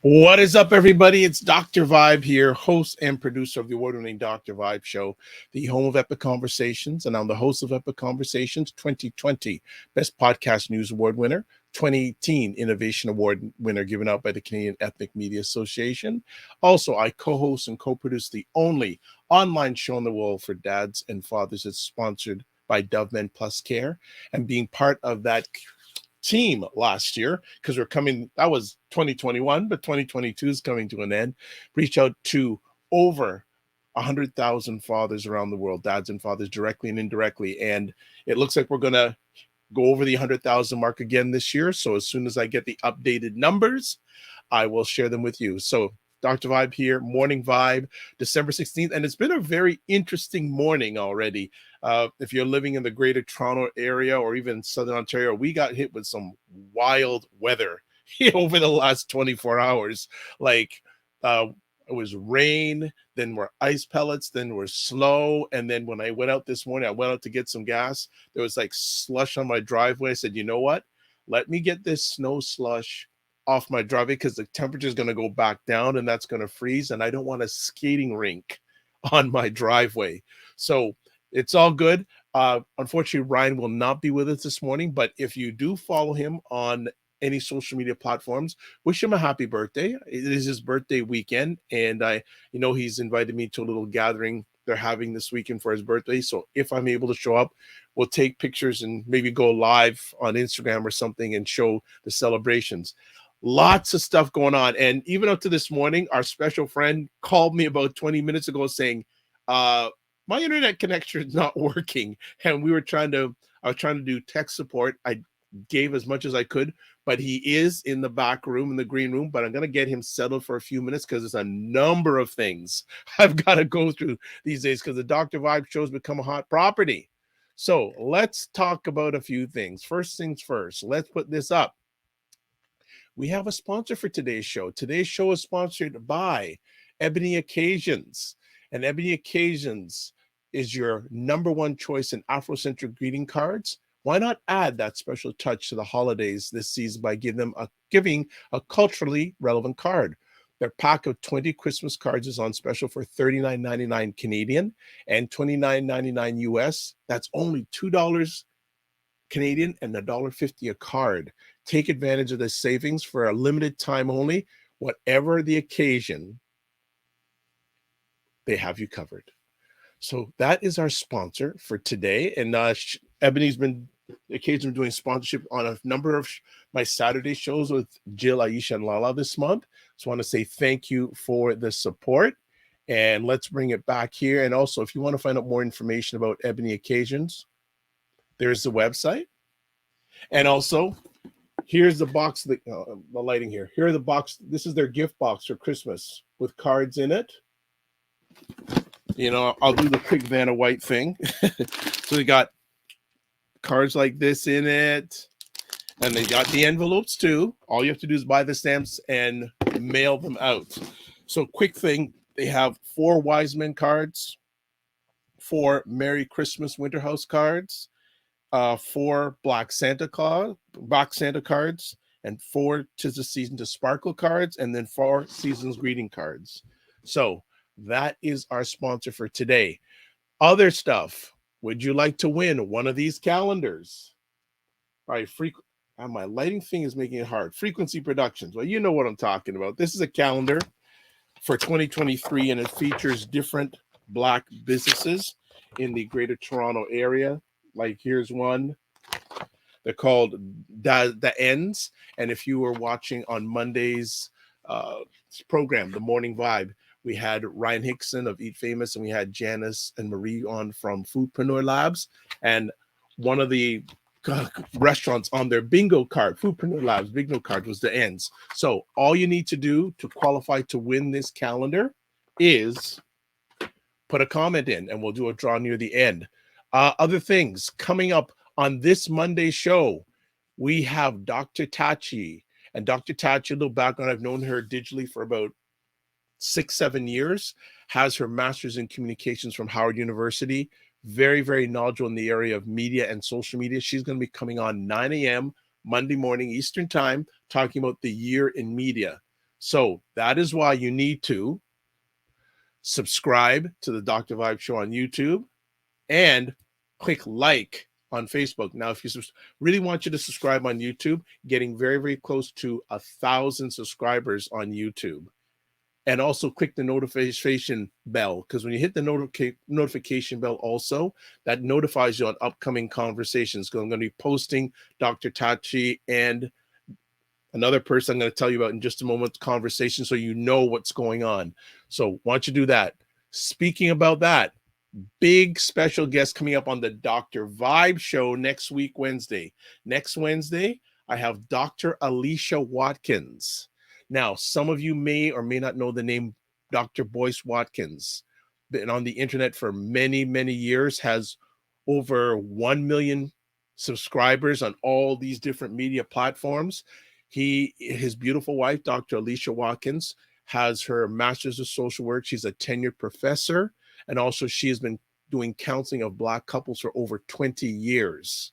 What is up, everybody? It's Dr. Vibe here, host and producer of the award-winning Dr. Vibe Show, the home of Epic Conversations, and I'm the host of Epic Conversations 2020 Best Podcast News Award winner, 2018 Innovation Award winner given out by the Canadian Ethnic Media Association. Also, I co-host and co-produce the only online show in the world for dads and fathers. It's sponsored by Dove Men Plus Care, and being part of that team last year, because that was 2021, but 2022 is coming to an end. Reach out to over 100,000 fathers around the world, dads and fathers, directly and indirectly. And it looks like we're going to go over the 100,000 mark again this year. So as soon as I get the updated numbers, I will share them with you. So Dr. Vibe here, Morning Vibe, December 16th. And it's been a very interesting morning already. If you're living in the greater Toronto area or even Southern Ontario, we got hit with some wild weather over the last 24 hours. Like it was rain, then were ice pellets, then were snow. And then when I went out this morning, I went out to get some gas. There was like slush on my driveway. I said, you know what? Let me get this snow slush off my driveway because the temperature is going to go back down and that's going to freeze. And I don't want a skating rink on my driveway. So it's all good. Unfortunately, Ryan will not be with us this morning, but if you do follow him on any social media platforms, wish him a happy birthday. It is his birthday weekend, and he's invited me to a little gathering they're having this weekend for his birthday. So if I'm able to show up, we'll take pictures and maybe go live on Instagram or something and show the celebrations. Lots of stuff going on. And even up to this morning, our special friend called me about 20 minutes ago saying, my internet connection is not working. And I was trying to do tech support. I gave as much as I could, but he is in the back room, in the green room, but I'm going to get him settled for a few minutes because there's a number of things I've got to go through these days because the Dr. Vibe show has become a hot property. So let's talk about a few things. First things first, let's put this up. We have a sponsor for today's show. Today's show is sponsored by Ebony Occasions. And Ebony Occasions is your number one choice in Afrocentric greeting cards. Why not add that special touch to the holidays this season by giving a culturally relevant card? Their pack of 20 Christmas cards is on special for $39.99 Canadian and $29.99 US. That's only $2 Canadian and $1.50 a card. Take advantage of this savings for a limited time only. Whatever the occasion, they have you covered. So that is our sponsor for today. And Ebony's been occasionally doing sponsorship on a number of my Saturday shows with Jill, Aisha, and Lala this month. So I want to say thank you for the support. And let's bring it back here. And also, if you want to find out more information about Ebony Occasions, there's the website. And also, here's the box, the lighting here. Here are the box. This is their gift box for Christmas with cards in it. I'll do the quick Vanna White thing. So we got cards like this in it. And they got the envelopes too. All you have to do is buy the stamps and mail them out. So quick thing, they have 4 Wise Men cards, 4 Merry Christmas Winter House cards, 4 Black Santa cards, and 4 'Tis the Season to Sparkle cards, and then 4 Seasons Greeting cards. So that is our sponsor for today. Other stuff. Would you like to win one of these calendars? All right, my lighting thing is making it hard. Frequency Productions. Well, you know what I'm talking about. This is a calendar for 2023, and it features different Black businesses in the Greater Toronto area. Like here's one. They're called the Ends. And if you were watching on Monday's program, The Morning Vibe, we had Ryan Hickson of Eat Famous, and we had Janice and Marie on from Foodpreneur Labs. And one of the restaurants on their bingo card, Foodpreneur Labs bingo card, was the Ends. So all you need to do to qualify to win this calendar is put a comment in, and we'll do a draw near the end. Other things coming up on this Monday show, we have Dr. Tachi. And Dr. Tachi, a little background, I've known her digitally for about 6-7 years, has her master's in communications from Howard University, very, very knowledgeable in the area of media and social media. She's going to be coming on 9 a.m. Monday morning Eastern time, talking about the year in media. So that is why you need to subscribe to the Dr. Vibe Show on YouTube and click like on Facebook. Now, if you really want you to subscribe on YouTube, getting very, very close to 1,000 subscribers on YouTube. And also click the notification bell, because when you hit the notification bell also, that notifies you on upcoming conversations. Because I'm going to be posting Dr. Tachi and another person I'm going to tell you about in just a moment, conversation, so you know what's going on. So why don't you do that? Speaking about that, big special guest coming up on the Dr. Vibe Show next week, Wednesday. Next Wednesday, I have Dr. Alicia Watkins. Now, some of you may or may not know the name Dr. Boyce Watkins. Been on the internet for many, many years, has over 1 million subscribers on all these different media platforms. His beautiful wife, Dr. Alicia Watkins, has her master's of social work. She's a tenured professor. And also she has been doing counseling of Black couples for over 20 years.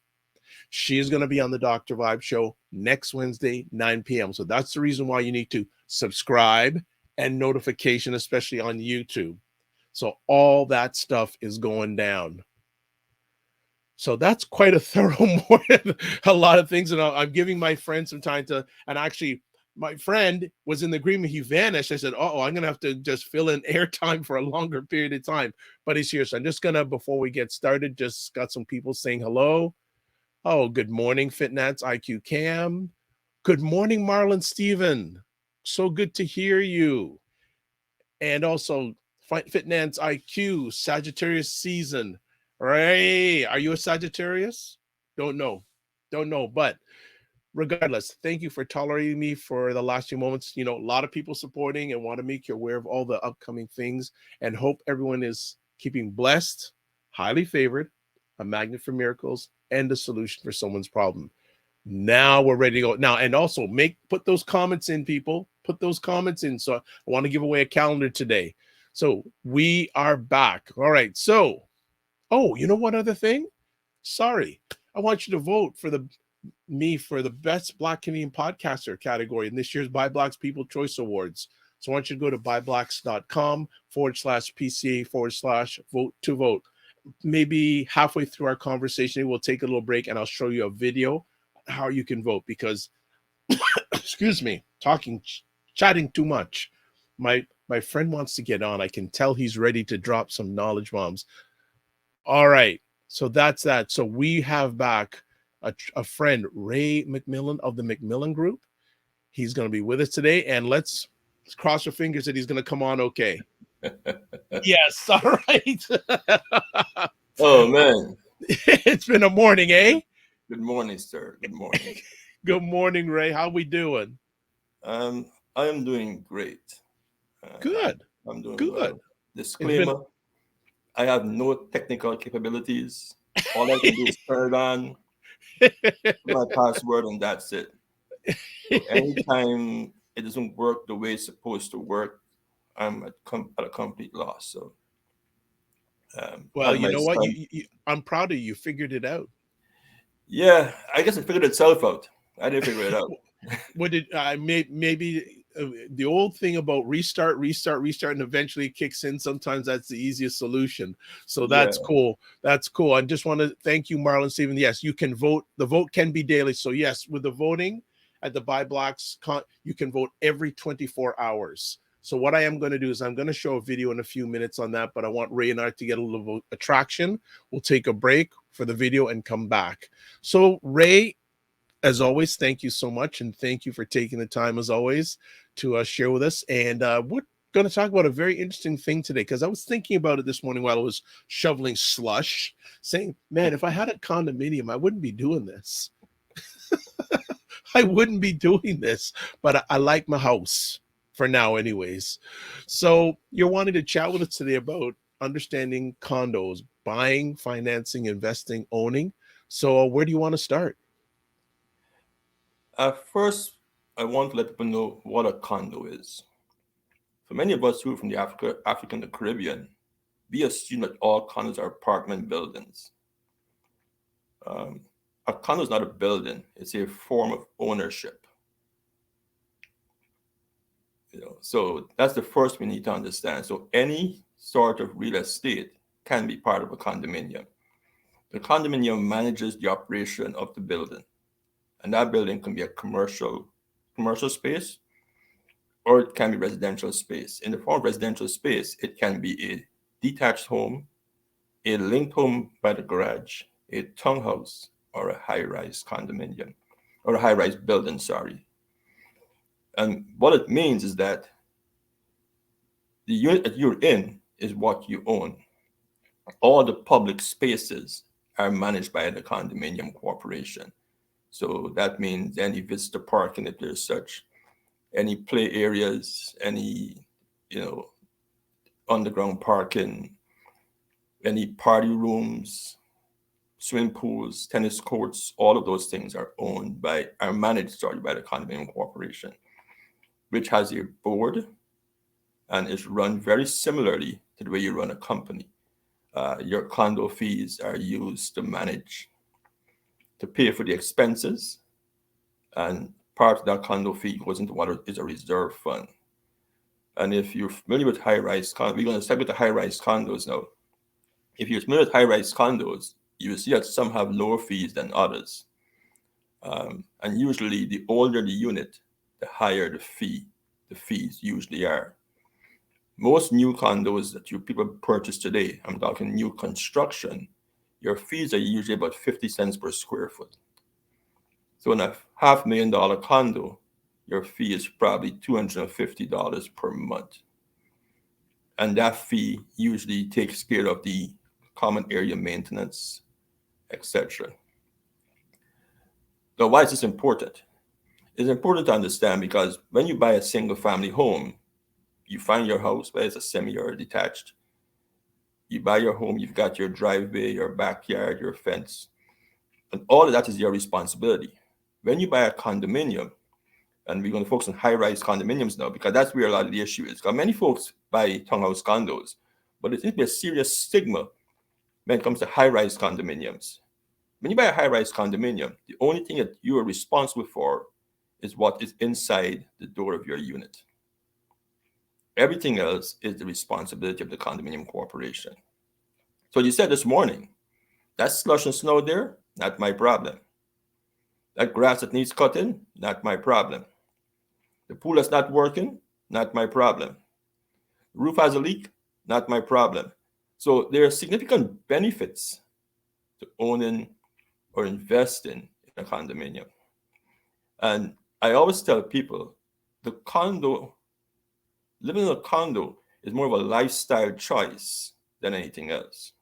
She is going to be on the Dr. Vibe Show next Wednesday, 9 p.m. So that's the reason why you need to subscribe and notification, especially on YouTube. So all that stuff is going down. So that's quite a thorough morning, a lot of things. And I'm giving my friend some time to, and actually my friend was in the agreement. He vanished. I said, oh, I'm going to have to just fill in airtime for a longer period of time. But he's here. So I'm just going to, before we get started, just got some people saying hello. Oh, good morning, FitNats IQ Cam. Good morning, Marlon Steven. So good to hear you. And also, FitNats IQ, Sagittarius season. Right. Are you a Sagittarius? Don't know. But regardless, thank you for tolerating me for the last few moments. You know, a lot of people supporting and want to make you aware of all the upcoming things, and hope everyone is keeping blessed, highly favored, a magnet for miracles, and a solution for someone's problem. Now we're ready to go. Now, and also put those comments in, people. Put those comments in. So I want to give away a calendar today. So we are back. All right. So, oh, you know what other thing? Sorry. I want you to vote for the best Black Canadian podcaster category in this year's By Blacks People Choice Awards. So I want you to go to byblacks.com/PCA/vote to vote. Maybe halfway through our conversation, we'll take a little break and I'll show you a video how you can vote, because excuse me, chatting too much. My friend wants to get on. I can tell he's ready to drop some knowledge bombs. All right. So that's that. So we have back a friend, Ray McMillan of the McMillan Group. He's going to be with us today, and let's cross our fingers that he's going to come on okay. Yes, all right. Oh, man. It's been a morning, eh? Good morning, sir. Good morning. Good morning, Ray. How we doing? I am doing great. Good. I'm doing good. Well. Disclaimer, I have no technical capabilities. All I can do is turn it on, my password, and that's it. So anytime it doesn't work the way it's supposed to work, I'm at a complete loss. So, well, you know what? I'm proud of you. You figured it out. Yeah, I guess it figured itself out. I didn't figure it out. What did maybe the old thing about restart, and eventually it kicks in. Sometimes that's the easiest solution. So that's Yeah. cool. That's cool. I just want to thank you, Marlon Stephen. Yes, you can vote. The vote can be daily. So yes, with the voting at the buy blocks, you can vote every 24 hours. So what I am going to do is I'm going to show a video in a few minutes on that, but I want Ray and I to get a little attraction. We'll take a break for the video and come back. So Ray, as always, thank you so much. And thank you for taking the time, as always, to share with us. And we're going to talk about a very interesting thing today, because I was thinking about it this morning while I was shoveling slush, saying, man, if I had a condominium, I wouldn't be doing this. I wouldn't be doing this, but I like my house for now anyways. So you're wanting to chat with us today about understanding condos, buying, financing, investing, owning. So where do you want to start? First, I want to let people know what a condo is. For many of us who are from the Africa and the Caribbean, we assume that all condos are apartment buildings. A condo is not a building; it's a form of ownership. So that's the first we need to understand. So any sort of real estate can be part of a condominium. The condominium manages the operation of the building, and that building can be a commercial space, or it can be residential space. In the form of residential space, it can be a detached home, a linked home by the garage, a townhouse, or a high-rise condominium, or a high-rise building, sorry. And what it means is that the unit that you're in is what you own. All the public spaces are managed by the condominium corporation. So that means any visitor parking, if there's such, any play areas, any, underground parking, any party rooms, swimming pools, tennis courts, all of those things are managed by the condominium corporation, which has a board and is run very similarly to the way you run a company. Your condo fees are used to pay for the expenses, and part of that condo fee goes into what is a reserve fund. And if you're familiar with high-rise condos, we're going to start with the high-rise condos now. If you're familiar with high-rise condos, you will see that some have lower fees than others. And usually the older the unit, the higher the fees usually are. Most new condos that people purchase today, I'm talking new construction, your fees are usually about 50 cents per square foot. So in a $500,000 condo, your fee is probably $250 per month. And that fee usually takes care of the common area maintenance, etc. Now, why is this important? It's important to understand because when you buy a single family home, you find your house, whether it's a semi or detached. You buy your home, you've got your driveway, your backyard, your fence, and all of that is your responsibility. When you buy a condominium, and we're going to focus on high-rise condominiums now because that's where a lot of the issue is. Because many folks buy townhouse condos, but there seems to be a serious stigma when it comes to high-rise condominiums. When you buy a high-rise condominium, the only thing that you are responsible for is what is inside the door of your unit. Everything else is the responsibility of the condominium corporation. So you said this morning, that slush and snow there, not my problem. That grass that needs cutting, not my problem. The pool that's not working, not my problem. The roof has a leak, not my problem. So there are significant benefits to owning or investing in a condominium. And I always tell people, living in a condo is more of a lifestyle choice than anything else.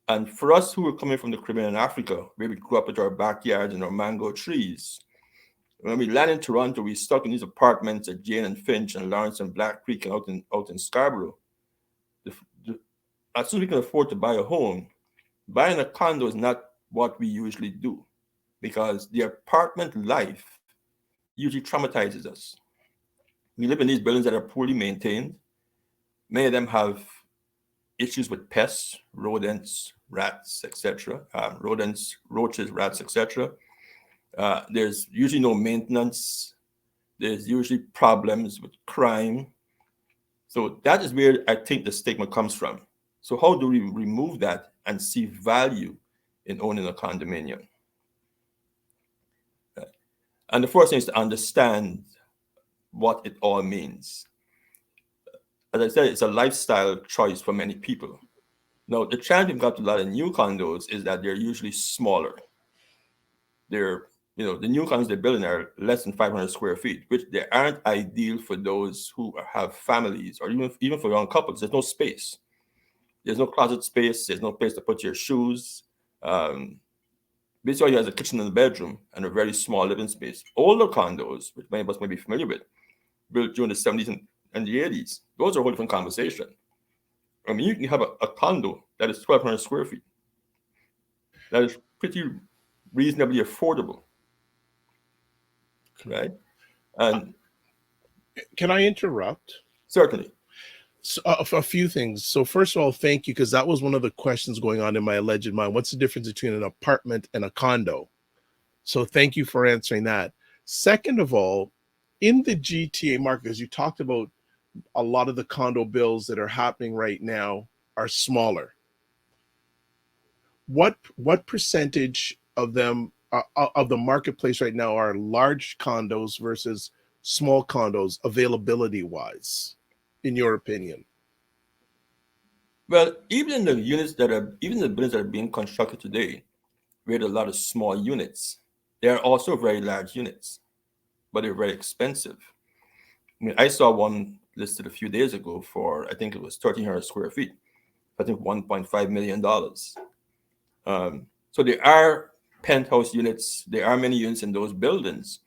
And for us who are coming from the Caribbean and Africa, where we grew up with our backyards and our mango trees, when we land in Toronto, we stuck in these apartments at Jane and Finch and Lawrence and Black Creek and out in Scarborough. As soon as we can afford to buy a home, buying a condo is not what we usually do because the apartment life usually traumatizes us. We live in these buildings that are poorly maintained. Many of them have issues with pests, rodents, rats, etc. Rodents, roaches, rats, etc. There's usually no maintenance. There's usually problems with crime. So that is where I think the stigma comes from. So how do we remove that and see value in owning a condominium? And the first thing is to understand what it all means. As I said, it's a lifestyle choice for many people. Now, the challenge we've got with a lot of new condos is that they're usually smaller. They're, the new condos they're building are less than 500 square feet, which they aren't ideal for those who have families or even for young couples. There's no space. There's no closet space. There's no place to put your shoes. Basically, you have a kitchen in the bedroom and a very small living space. Older condos, which many of us may be familiar with, built during the 70s and the 80s, those are a whole different conversation. I mean, you can have a condo that is 1,200 square feet. That is pretty reasonably affordable, right? And can I interrupt? Certainly. So, a few things. So first of all, thank you, because that was one of the questions going on in my alleged mind. What's the difference between an apartment and a condo? So thank you for answering that. Second of all, in the GTA market, as you talked about, a lot of the condo builds that are happening right now are smaller. What percentage of them of the marketplace right now are large condos versus small condos availability wise, in your opinion? Well, even in the buildings that are being constructed today, we had a lot of small units. They are also very large units, but they're very expensive. I mean, I saw one listed a few days ago for, I think it was 1,300 square feet. I think $1.5 million. So there are penthouse units. There are many units in those buildings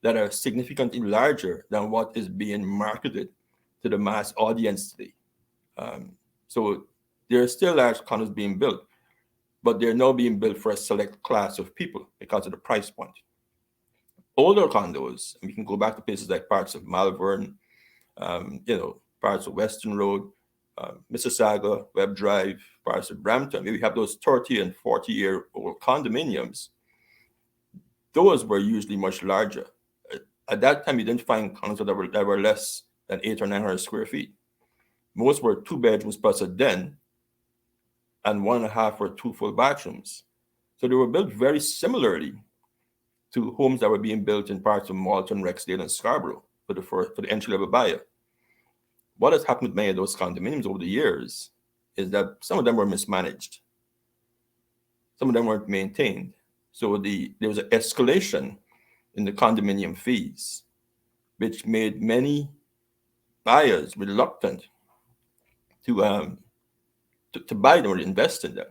that are significantly larger than what is being marketed to the mass audience today. So there are still large condos being built, but they're now being built for a select class of people because of the price point. Older condos, and we can go back to places like parts of Malvern, parts of Western Road, Mississauga, Webb Drive, parts of Brampton. Maybe we have those 30 and 40-year-old condominiums. Those were usually much larger. At that time, you didn't find condos that were less than 800 or 900 square feet. Most were 2 bedrooms plus a den, and 1.5 or 2 full bathrooms. So they were built very similarly to homes that were being built in parts of Malton, Rexdale, and Scarborough for the entry-level buyer. What has happened with many of those condominiums over the years is that some of them were mismanaged. Some of them weren't maintained. So there was an escalation in the condominium fees, which made many buyers reluctant to buy them or invest in them.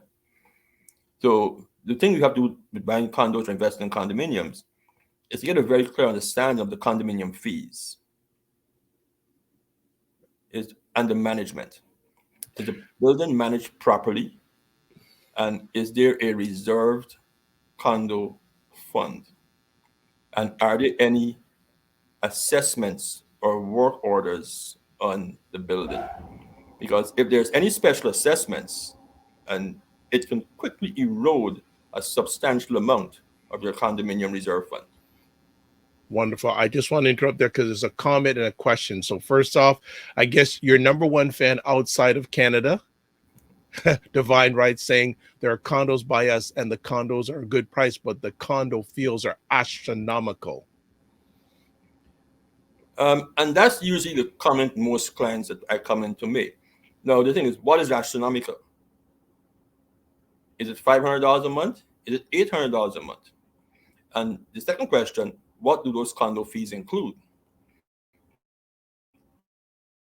So the thing you have to do with buying condos or investing in condominiums is to get a very clear understanding of the condominium fees and the management. Is the building managed properly? And is there a reserved condo fund? And are there any assessments or work orders on the building? Because if there's any special assessments, and it can quickly erode a substantial amount of your condominium reserve fund. Wonderful. I just want to interrupt there because there's a comment and a question. So first off, I guess your number one fan outside of Canada, Divine Right, saying there are condos by us and the condos are a good price, but the condo fees are astronomical. And that's usually the comment most clients that I come in to make. Now, the thing is, what is astronomical? Is it $500 a month? Is it $800 a month? And the second question, what do those condo fees include?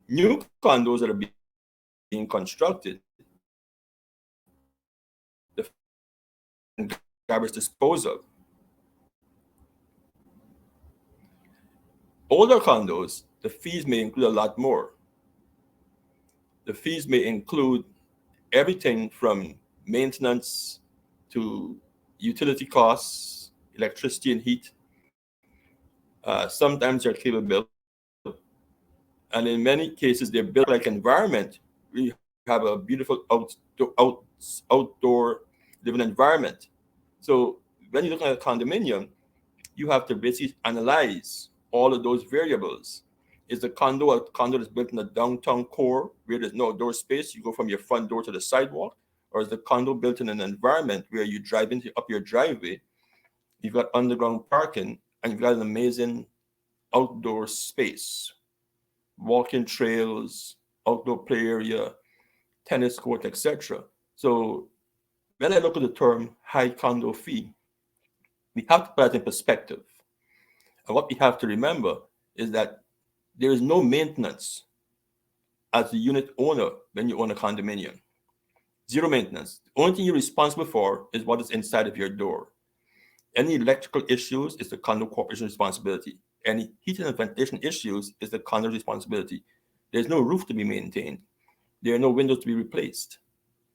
New condos that are being constructed, the garbage disposal. Older condos, the fees may include a lot more. The fees may include everything from maintenance to utility costs, electricity and heat. Sometimes they're cable bill. And in many cases, they're built like environment. We have a beautiful outdoor living environment. So when you look at a condominium, you have to basically analyze all of those variables. Is the condo a condo that's built in a downtown core where there's no outdoor space? You go from your front door to the sidewalk, or is the condo built in an environment where you drive up your driveway? You've got underground parking, and you've got an amazing outdoor space, walking trails, outdoor play area, tennis court, etc. So when I look at the term high condo fee, we have to put that in perspective. And what we have to remember is that there is no maintenance as the unit owner when you own a condominium. Zero maintenance. The only thing you're responsible for is what is inside of your door. Any electrical issues is the condo corporation's responsibility. Any heating and ventilation issues is the condo's responsibility. There's no roof to be maintained. There are no windows to be replaced.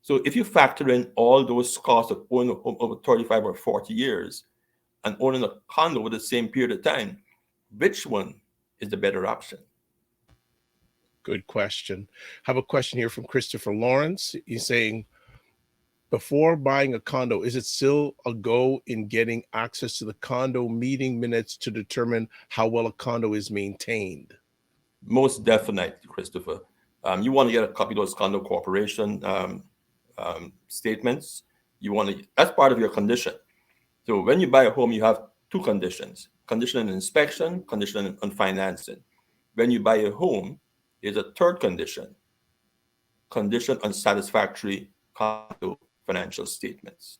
So if you factor in all those costs of owning a home over 35 or 40 years and owning a condo over the same period of time, which one is the better option? Good question. I have a question here from Christopher Lawrence. He's saying, before buying a condo, is it still a go in getting access to the condo meeting minutes to determine how well a condo is maintained? Most definitely, Christopher. You want to get a copy of those condo corporation statements. That's part of your condition. So when you buy a home, you have two conditions: condition on inspection, condition on financing. When you buy a home, there's a third condition: condition on satisfactory condo financial statements.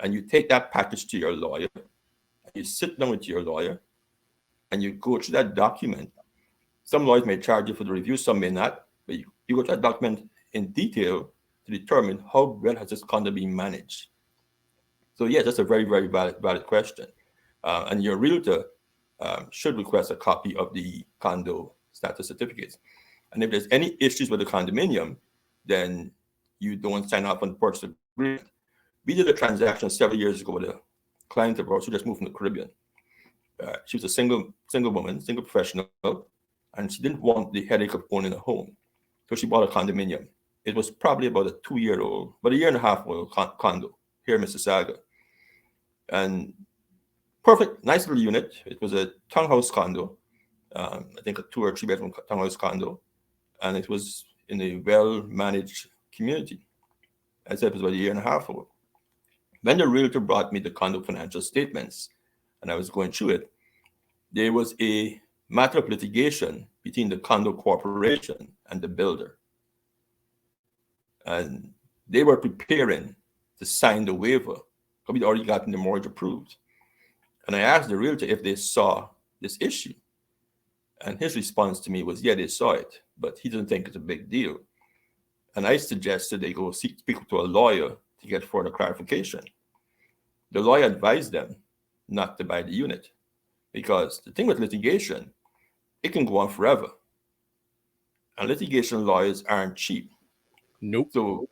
And you take that package to your lawyer, and you sit down with your lawyer, and you go through that document. Some lawyers may charge you for the review, some may not, but you go through that document in detail to determine how well has this condo been managed. So yes, that's a very, very valid question. And your realtor should request a copy of the condo status certificates. And if there's any issues with the condominium, then you don't sign up on the purchase agreement. We did a transaction several years ago with a client of ours who just moved from the Caribbean. She was a single woman, single professional, and she didn't want the headache of owning a home. So she bought a condominium. It was probably about a year and a half old condo here in Mississauga. And perfect, nice little unit. It was a townhouse condo, I think a 2 or 3 bedroom townhouse condo. And it was in a well-managed community. I said it was about a year and a half old. When the realtor brought me the condo financial statements, and I was going through it, there was a matter of litigation between the condo corporation and the builder. And they were preparing to sign the waiver, because we'd already gotten the mortgage approved. And I asked the realtor if they saw this issue. And his response to me was, yeah, they saw it, but he didn't think it's a big deal. And I suggested they go speak to a lawyer to get further clarification. The lawyer advised them not to buy the unit, because the thing with litigation, it can go on forever. And litigation lawyers aren't cheap. Nope. So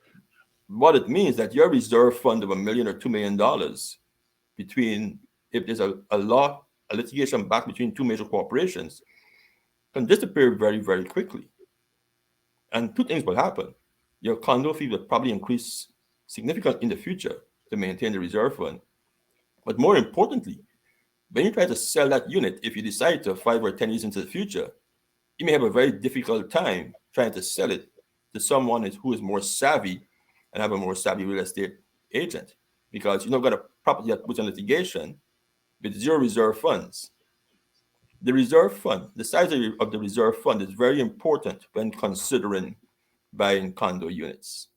what it means that your reserve fund of $1 million or $2 million between, if there's a litigation back between two major corporations, can disappear very, very quickly. And two things will happen. Your condo fee will probably increase significantly in the future to maintain the reserve fund. But more importantly, when you try to sell that unit, if you decide to 5 or 10 years into the future, you may have a very difficult time trying to sell it to someone who is more savvy and have a more savvy real estate agent, because you've not got a property that puts in litigation with zero reserve funds. The reserve fund, the size of the reserve fund is very important when considering buying condo units.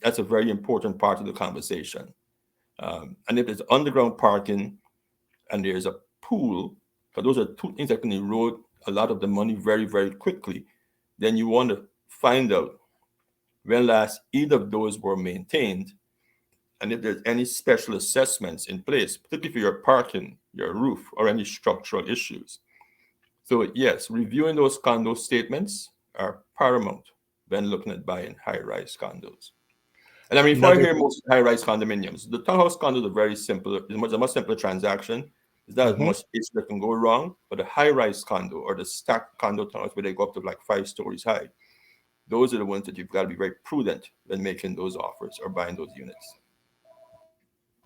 That's a very important part of the conversation. And if there's underground parking and there's a pool, because those are two things that can erode a lot of the money very, very quickly, then you want to find out when last either of those were maintained, and if there's any special assessments in place, particularly for your parking, your roof, or any structural issues. So yes, reviewing those condo statements are paramount when looking at buying high-rise condos. And I mean, before I hear most high-rise condominiums, the townhouse condos are very simple. It's a much simpler transaction. There's not as much space that can go wrong, but a high-rise condo or the stacked condo townhouse where they go up to like 5 stories high, those are the ones that you've got to be very prudent when making those offers or buying those units.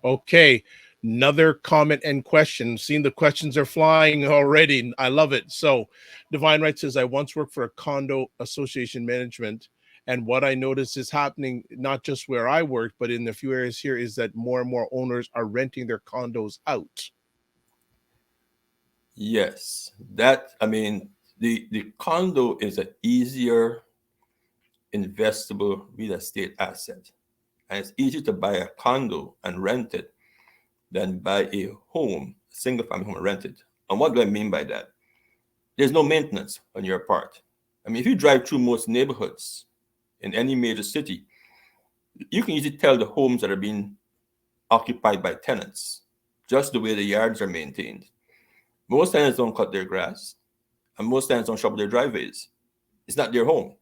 Okay. Another comment and question. Seeing the questions are flying already. I love it. So, Divine Right says, I once worked for a condo association management. And what I noticed is happening not just where I worked, but in a few areas here, is that more and more owners are renting their condos out. Yes, the condo is an easier investable real estate asset. And it's easier to buy a condo and rent it than buy a home, a single family home and rent it. And what do I mean by that? There's no maintenance on your part. I mean, if you drive through most neighborhoods in any major city, you can easily tell the homes that are being occupied by tenants, just the way the yards are maintained. Most tenants don't cut their grass, and most tenants don't shovel their driveways. It's not their home.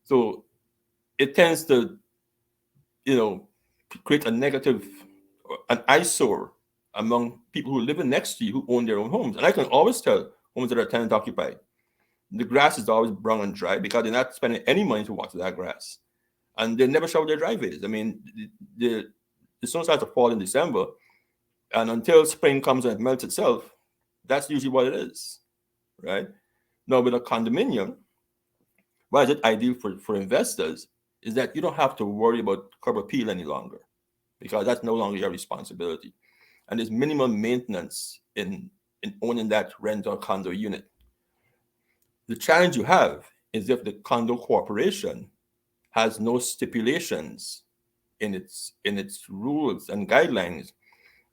So it tends to, create a negative, an eyesore among people who live next to you who own their own homes. And I can always tell homes that are tenant occupied, the grass is always brown and dry because they're not spending any money to water that grass. And they never shovel their driveways. I mean, the snow starts to fall in December, and until spring comes and it melts itself, that's usually what it is, right? Now, with a condominium, why is it ideal for investors is that you don't have to worry about curb appeal any longer because that's no longer your responsibility. And there's minimum maintenance in owning that rental condo unit. The challenge you have is if the condo corporation has no stipulations in its rules and guidelines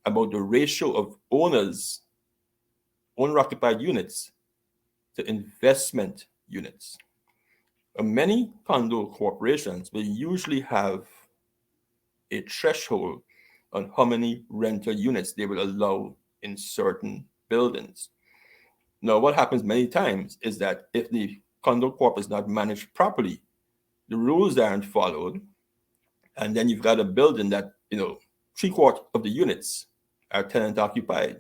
about the ratio of owner-occupied units to investment units. Many condo corporations will usually have a threshold on how many rental units they will allow in certain buildings. Now, what happens many times is that if the condo corp is not managed properly, the rules aren't followed, and then you've got a building that, 3/4 of the units are tenant occupied.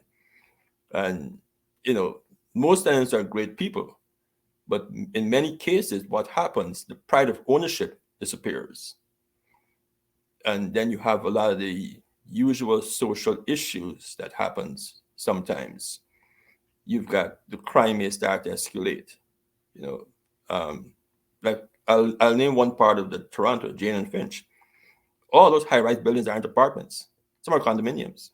And, most tenants are great people, but in many cases, what happens, the pride of ownership disappears. And then you have a lot of the usual social issues that happens sometimes. You've got the crime may start to escalate. Like I'll name one part of the Toronto, Jane and Finch. All those high-rise buildings aren't apartments. Some are condominiums.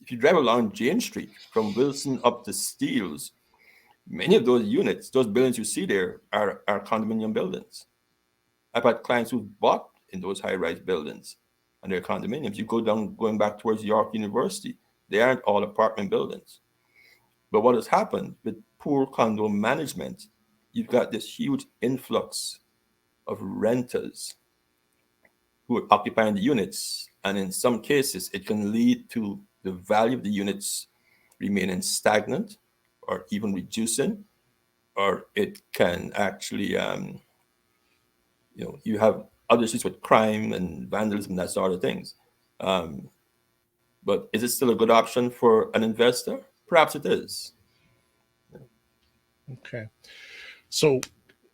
If you drive along Jane Street from Wilson up to Steeles, many of those units, those buildings you see there are condominium buildings. I've had clients who've bought in those high-rise buildings and they're condominiums. You go down, going back towards York University, they aren't all apartment buildings. But what has happened with poor condo management, you've got this huge influx of renters who are occupying the units. And in some cases, it can lead to the value of the units remaining stagnant or even reducing, or it can actually, you have other issues with crime and vandalism, that sort of things. But is it still a good option for an investor? Perhaps it is. Okay. So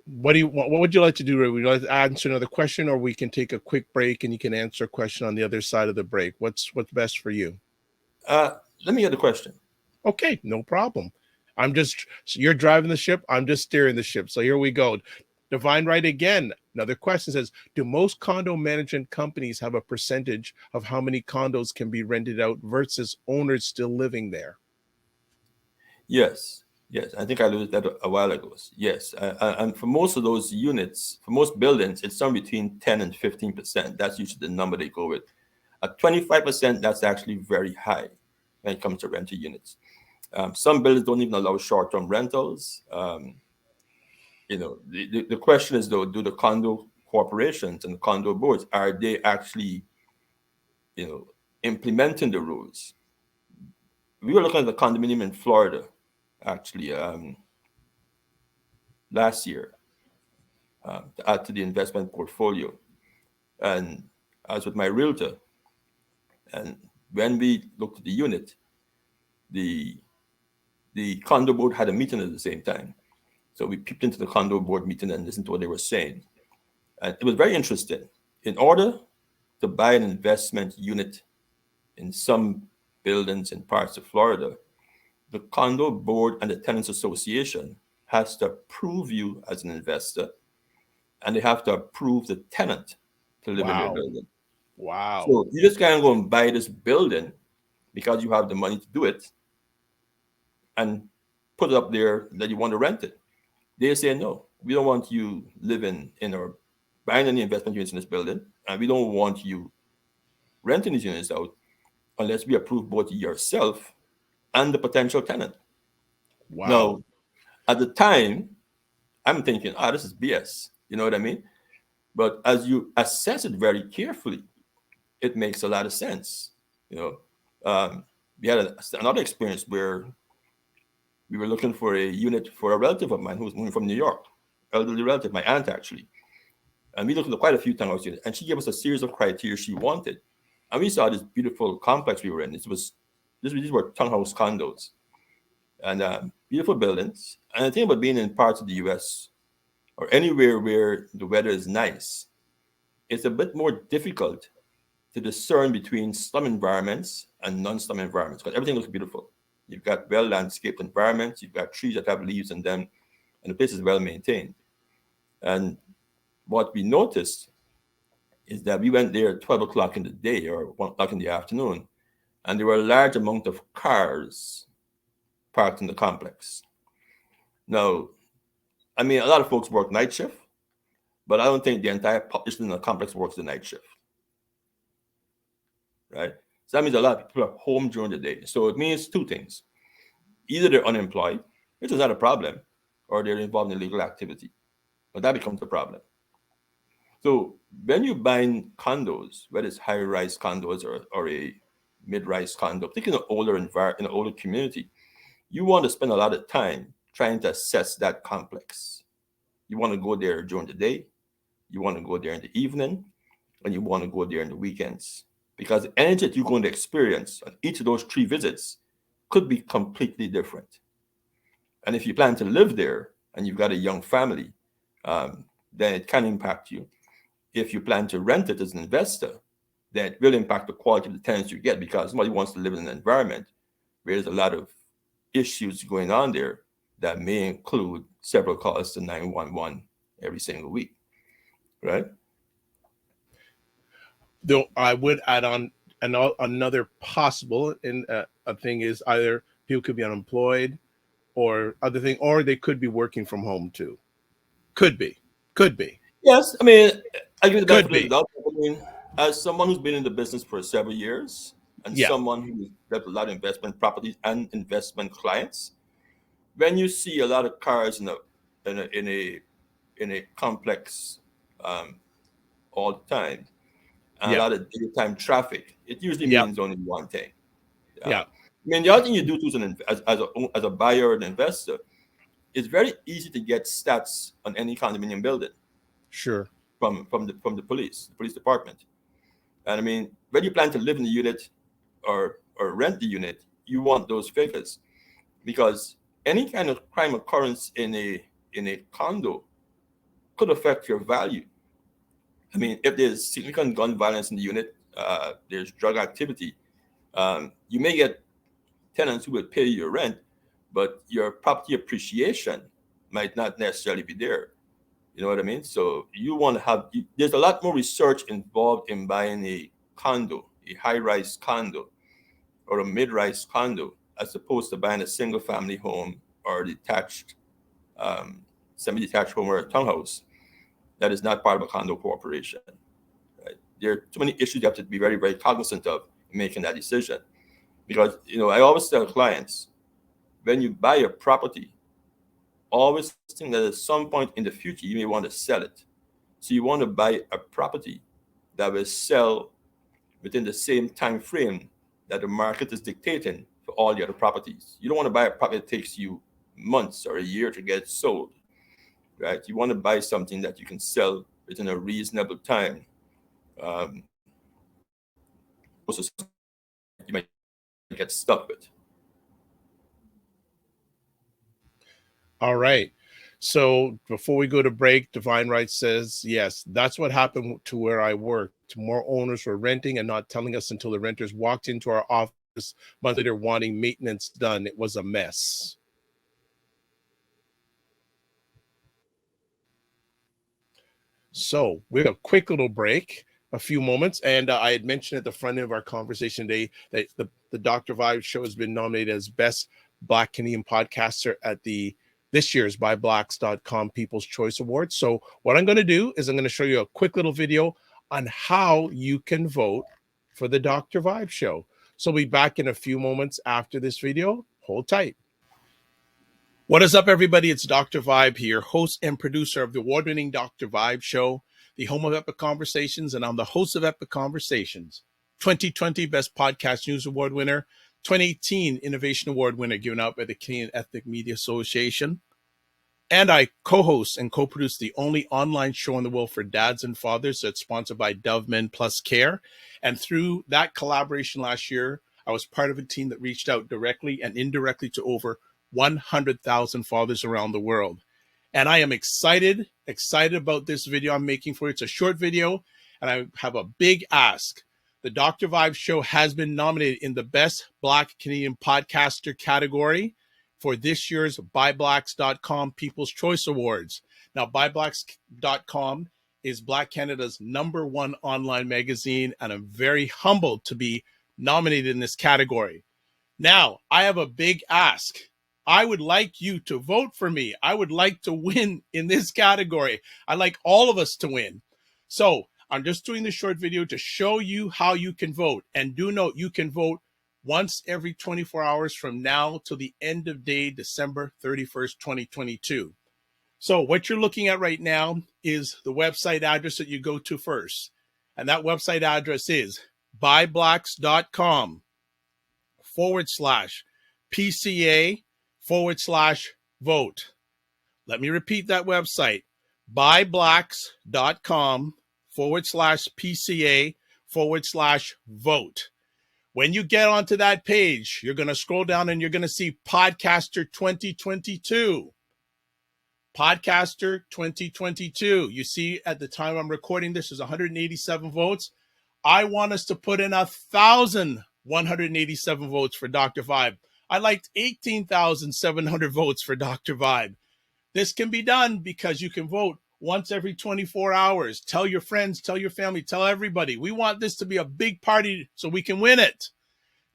what would you like to do, Ray? Would you like to answer another question, or we can take a quick break and you can answer a question on the other side of the break? What's best for you? Let me get the question. Okay, no problem. You're driving the ship, I'm just steering the ship. So here we go. Divine Right again. Another question says, do most condo management companies have a percentage of how many condos can be rented out versus owners still living there? Yes. I think I alluded that a while ago. Yes. And for most of those units, for most buildings, it's somewhere between 10 and 15%. That's usually the number they go with. At 25%, that's actually very high when it comes to rental units. Some buildings don't even allow short-term rentals. The question is, though, do the condo corporations and the condo boards, are they actually, implementing the rules? We were looking at the condominium in Florida, actually, last year, to add to the investment portfolio. And I was with my realtor, and when we looked at the unit, the condo board had a meeting at the same time. So we peeped into the condo board meeting and listened to what they were saying. And it was very interesting. In order to buy an investment unit in some buildings in parts of Florida, the condo board and the tenants association has to approve you as an investor, and they have to approve the tenant to live in their Wow. building. Wow. So you just can't go and buy this building because you have the money to do it and put it up there that you want to rent it. They say, no, we don't want you living in or buying any investment units in this building, and we don't want you renting these units out unless we approve both yourself and the potential tenant. Wow. Now, at the time, I'm thinking, this is BS. You know what I mean? But as you assess it very carefully, it makes a lot of sense. You know, we had another experience where we were looking for a unit for a relative of mine who was moving from New York, elderly relative, my aunt actually. And we looked at quite a few townhouse units, and she gave us a series of criteria she wanted. And we saw this beautiful complex we were in. These were townhouse condos, and beautiful buildings. And the thing about being in parts of the U.S. or anywhere where the weather is nice, it's a bit more difficult to discern between slum environments and non-slum environments because everything looks beautiful. You've got well landscaped environments, you've got trees that have leaves in them, and the place is well maintained. And what we noticed is that we went there at 12 o'clock in the day or 1 o'clock in the afternoon, and there were a large amount of cars parked in the complex. Now, I mean, a lot of folks work night shift, but I don't think the entire population in the complex works the night shift, right? So that means a lot of people are home during the day. So it means two things. Either they're unemployed, which is not a problem, or they're involved in illegal activity. But that becomes a problem. So when you're buying condos, whether it's high-rise condos or a mid-rise condo, particularly in an older community, you want to spend a lot of time trying to assess that complex. You want to go there during the day, you want to go there in the evening, and you want to go there in the weekends. Because the energy that you're going to experience on each of those 3 visits could be completely different. And if you plan to live there and you've got a young family, then it can impact you. If you plan to rent it as an investor, then it will impact the quality of the tenants you get because somebody wants to live in an environment where there's a lot of issues going on there that may include several calls to 911 every single week, right? Though I would add on another possible a thing is either people could be unemployed or other thing, or they could be working from home too. Could be, could be, Yes, I mean, I give you the could benefit of the be. doubt. I mean, as someone who's been in the business for several years and Yeah, someone who's got a lot of investment properties and investment clients, when you see a lot of cars in a complex um, all the time and a yeah, lot of daytime traffic, it usually yeah, means only one thing. yeah. I mean, the other thing you do too as a buyer or an investor, it's very easy to get stats on any condominium building Sure. from the police department. And I mean, when you plan to live in the unit or rent the unit, you want those figures because any kind of crime occurrence in a condo could affect your value. I mean, if there's significant gun violence in the unit, there's drug activity, you may get tenants who will pay your rent, but your property appreciation might not necessarily be there. You know what I mean? So you want to have, there's a lot more research involved in buying a condo, a high rise condo, or a mid rise condo, as opposed to buying a single family home or a detached, um, semi detached home or a townhouse that is not part of a condo corporation. Right? There are too many issues you have to be very, very cognizant of in making that decision. Because, I always tell clients when you buy a property, always think that at some point in the future you may want to sell it. So you want to buy a property that will sell within the same time frame that the market is dictating for all the other properties. You don't want to buy a property that takes you months or a year to get sold, right? You want to buy something that you can sell within a reasonable time. Um, also, you might get stuck with. All right. So before we go to break, Divine Right says, yes, that's what happened to where I worked. More owners were renting and not telling us until the renters walked into our office months later wanting maintenance done. It was a mess. So we're a quick little break, a few moments. And I had mentioned at the front end of our conversation today that the Dr. Vibe show has been nominated as Best Black Canadian Podcaster at this year's ByBlacks.com People's Choice Awards. So what I'm going to do is I'm going to show you a quick little video on how you can vote for the Dr. Vibe show. So we'll be back in a few moments after this video. Hold tight. What is up, everybody? It's Dr. Vibe here, host and producer of the award-winning Dr. Vibe show, the home of Epic Conversations, and I'm the host of Epic Conversations, 2020 Best Podcast News Award winner, 2018 Innovation Award winner given out by the Canadian Ethnic Media Association. And I co-host and co-produce the only online show in the world for dads and fathers that's sponsored by Dove Men Plus Care. And through that collaboration last year, I was part of a team that reached out directly and indirectly to over 100,000 fathers around the world. And I am excited about this video I'm making for you. It's a short video, and I have a big ask. The Dr. Vibe show has been nominated in the Best Black Canadian Podcaster category for this year's ByBlacks.com People's Choice Awards. Now, ByBlacks.com is Black Canada's #1 online magazine, and I'm very humbled to be nominated in this category. Now, I have a big ask. I would like you to vote for me. I would like to win in this category. I'd like all of us to win. So I'm just doing this short video to show you how you can vote. And do note, you can vote once every 24 hours from now till the end of day, December 31st, 2022. So what you're looking at right now is the website address that you go to first. And that website address is byblacks.com/PCA/vote. Let me repeat that website, byblacks.com/PCA/vote. When you get onto that page, you're going to scroll down and you're going to see Podcaster 2022. Podcaster 2022. You see at the time I'm recording this is 187 votes. I want us to put in 1,187 votes for Dr. Vibe. I liked 18,700 votes for Dr. Vibe. This can be done because you can vote once every 24 hours. Tell your friends, tell your family, tell everybody. We want this to be a big party so we can win it.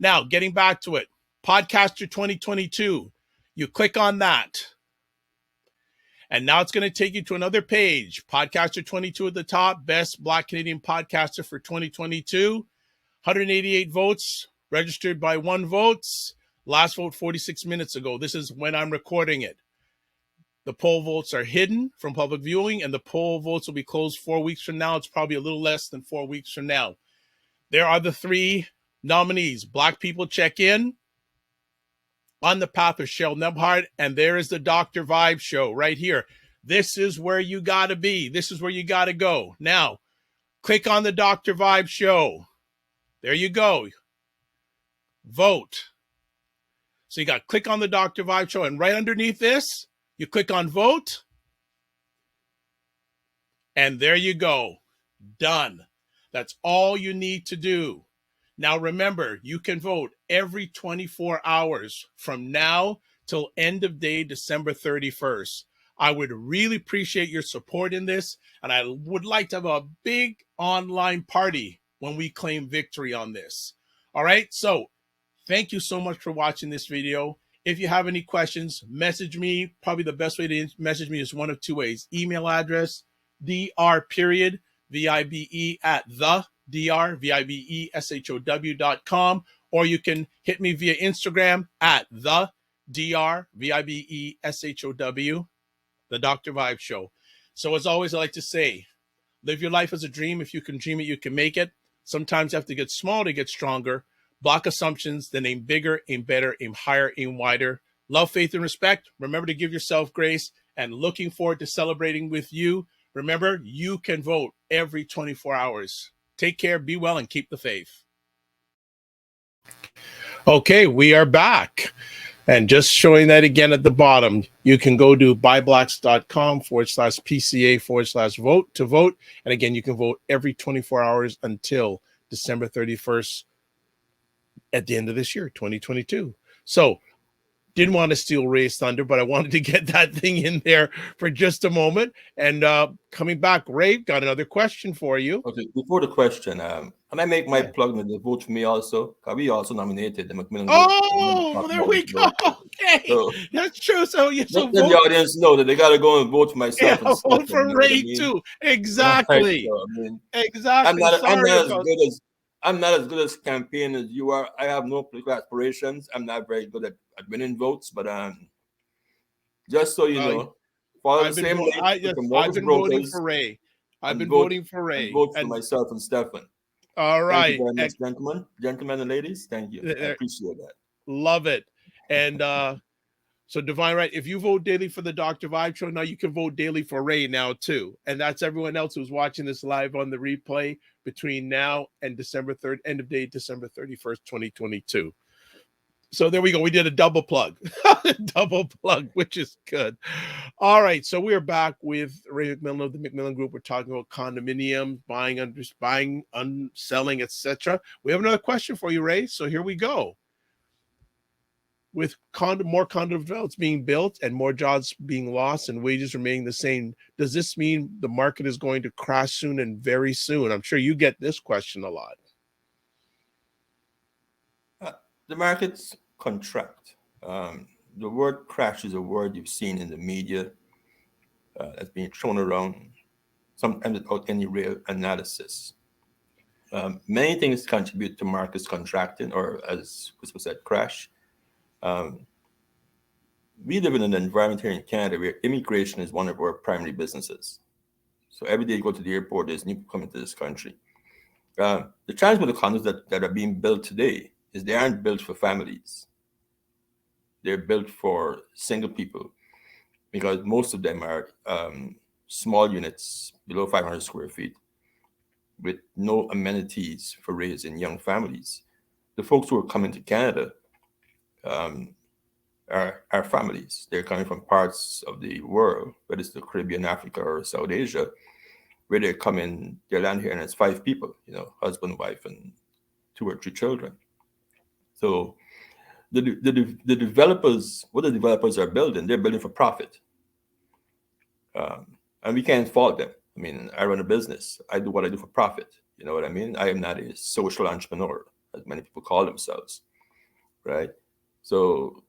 Now, getting back to it, Podcaster 2022. You click on that. And now it's going to take you to another page. Podcaster 22 at the top, Best Black Canadian Podcaster for 2022. 188 votes, registered by 1 vote. Last vote 46 minutes ago. This is when I'm recording it. The poll votes are hidden from public viewing, and the poll votes will be closed 4 weeks from now. It's probably a little less than 4 weeks from now. There are the 3 nominees. Black people check in. On the Path of Shell Nebhard, and there is the Dr. Vibe show right here. This is where you got to be. This is where you got to go. Now, click on the Dr. Vibe show. There you go. Vote. So you got to click on the Dr. Vibe show, and right underneath this, you click on vote, and there you go. Done. That's all you need to do. Now, remember, you can vote every 24 hours from now till end of day, December 31st. I would really appreciate your support in this, and I would like to have a big online party when we claim victory on this. All right, so thank you so much for watching this video. If you have any questions, message me. Probably the best way to message me is one of 2 ways. Email address, dr.vibe@thedrshow.com, or you can hit me via Instagram at @thedrshow, the Dr. Vibe Show. So as always, I like to say, live your life as a dream. If you can dream it, you can make it. Sometimes you have to get small to get stronger. Block assumptions, then aim bigger, aim better, aim higher, aim wider. Love, faith, and respect. Remember to give yourself grace, and looking forward to celebrating with you. Remember, you can vote every 24 hours. Take care, be well, and keep the faith. Okay, we are back. And just showing that again at the bottom, you can go to buyblacks.com/PCA/vote to vote. And again, you can vote every 24 hours until December 31st at the end of this year, 2022. So didn't want to steal Ray's thunder, but I wanted to get that thing in there for just a moment. And coming back, Ray, got another question for you. Okay, before the question, can I make my plug in the vote for me also? Because we also nominated the McMillan Group. Oh, there we go. Okay, so, that's true. So yeah, so let the audience know that they got to go and vote for myself and Stefan. Vote for Ray too. Exactly. Right, so, exactly. I'm not as good as campaign as you are. I have no political aspirations. I'm not very good at winning votes, but just so you know, follow the same link. I've been voting for Ray. I've been voting for Ray. And vote for myself and Stefan. All right. Thank you very much, gentlemen and ladies. Thank you. I appreciate that. Love it. And so Divine Right, if you vote daily for the Dr. Vibe Show, now you can vote daily for Ray now too. And that's everyone else who's watching this live on the replay between now and December 3rd, end of day, December 31st, 2022. So there we go. We did a double plug, which is good. All right. So we're back with Ray McMillan of the McMillan Group. We're talking about condominiums, buying, selling, etc. We have another question for you, Ray. So here we go. With more condo developments being built and more jobs being lost and wages remaining the same, does this mean the market is going to crash soon and very soon? I'm sure you get this question a lot. The markets contract. The word crash is a word you've seen in the media that's being thrown around, sometimes without any real analysis. Many things contribute to markets contracting, or as Christopher said, crash. We live in an environment here in Canada where immigration is one of our primary businesses. So every day you go to the airport, there's new people coming to this country. The challenge with the condos that are being built today is they aren't built for families. They're built for single people because most of them are small units below 500 square feet with no amenities for raising young families. The folks who are coming to Canada are families. They're coming from parts of the world, whether it's the Caribbean, Africa, or South Asia, where they land here and it's 5 people, husband, wife, and 2 or 3 children. So the developers, what the developers are building, they're building for profit. And we can't fault them. I mean, I run a business. I do what I do for profit. You know what I mean? I am not a social entrepreneur, as many people call themselves, right? So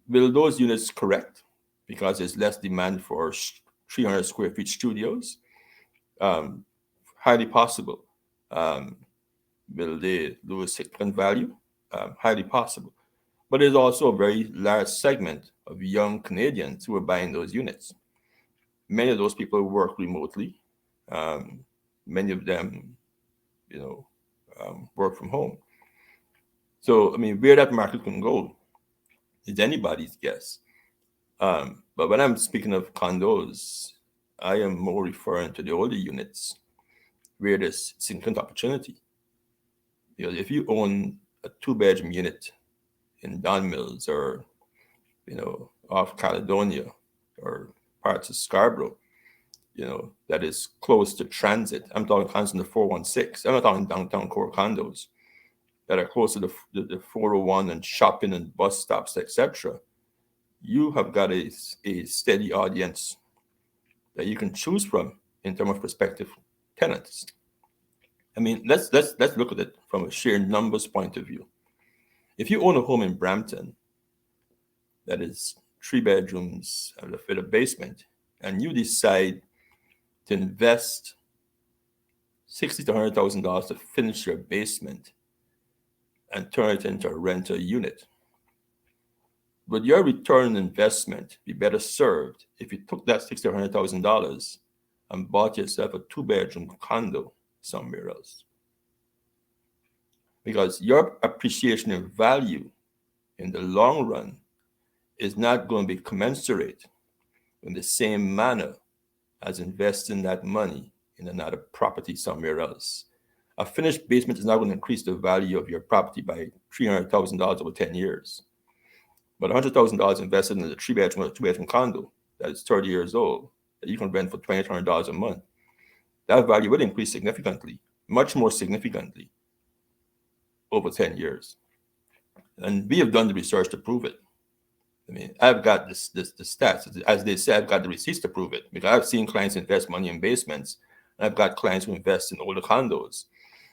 will those units correct because there's less demand for 300 square feet studios? Highly possible. Will they lose significant value? Highly possible. But there's also a very large segment of young Canadians who are buying those units. Many of those people work remotely. Many of them, work from home. So, I mean, where that market can go is anybody's guess. But when I'm speaking of condos, I am more referring to the older units where there's significant opportunity. Because if you own a 2-bedroom unit in Don Mills or, off Caledonia or parts of Scarborough, that is close to transit. I'm talking condos in the 416. I'm not talking downtown core condos that are close to the 401 and shopping and bus stops, etc. You have got a steady audience that you can choose from in terms of prospective tenants. I mean, let's look at it from a sheer numbers point of view. If you own a home in Brampton that is 3 bedrooms with a basement, and you decide to invest $60,000 to $100,000 to finish your basement and turn it into a rental unit, would your return on investment be better served if you took that $60,000 or $100,000 and bought yourself a 2-bedroom condo somewhere else? Because your appreciation of value in the long run is not going to be commensurate in the same manner as investing that money in another property somewhere else. A finished basement is not going to increase the value of your property by $300,000 over 10 years. But $100,000 invested in a 3-bedroom or 2-bedroom condo that is 30 years old, that you can rent for $2,800 a month, that value will increase significantly, much more significantly over 10 years. And we have done the research to prove it. I mean, I've got the stats. As they say, I've got the receipts to prove it, because I've seen clients invest money in basements. And I've got clients who invest in older condos.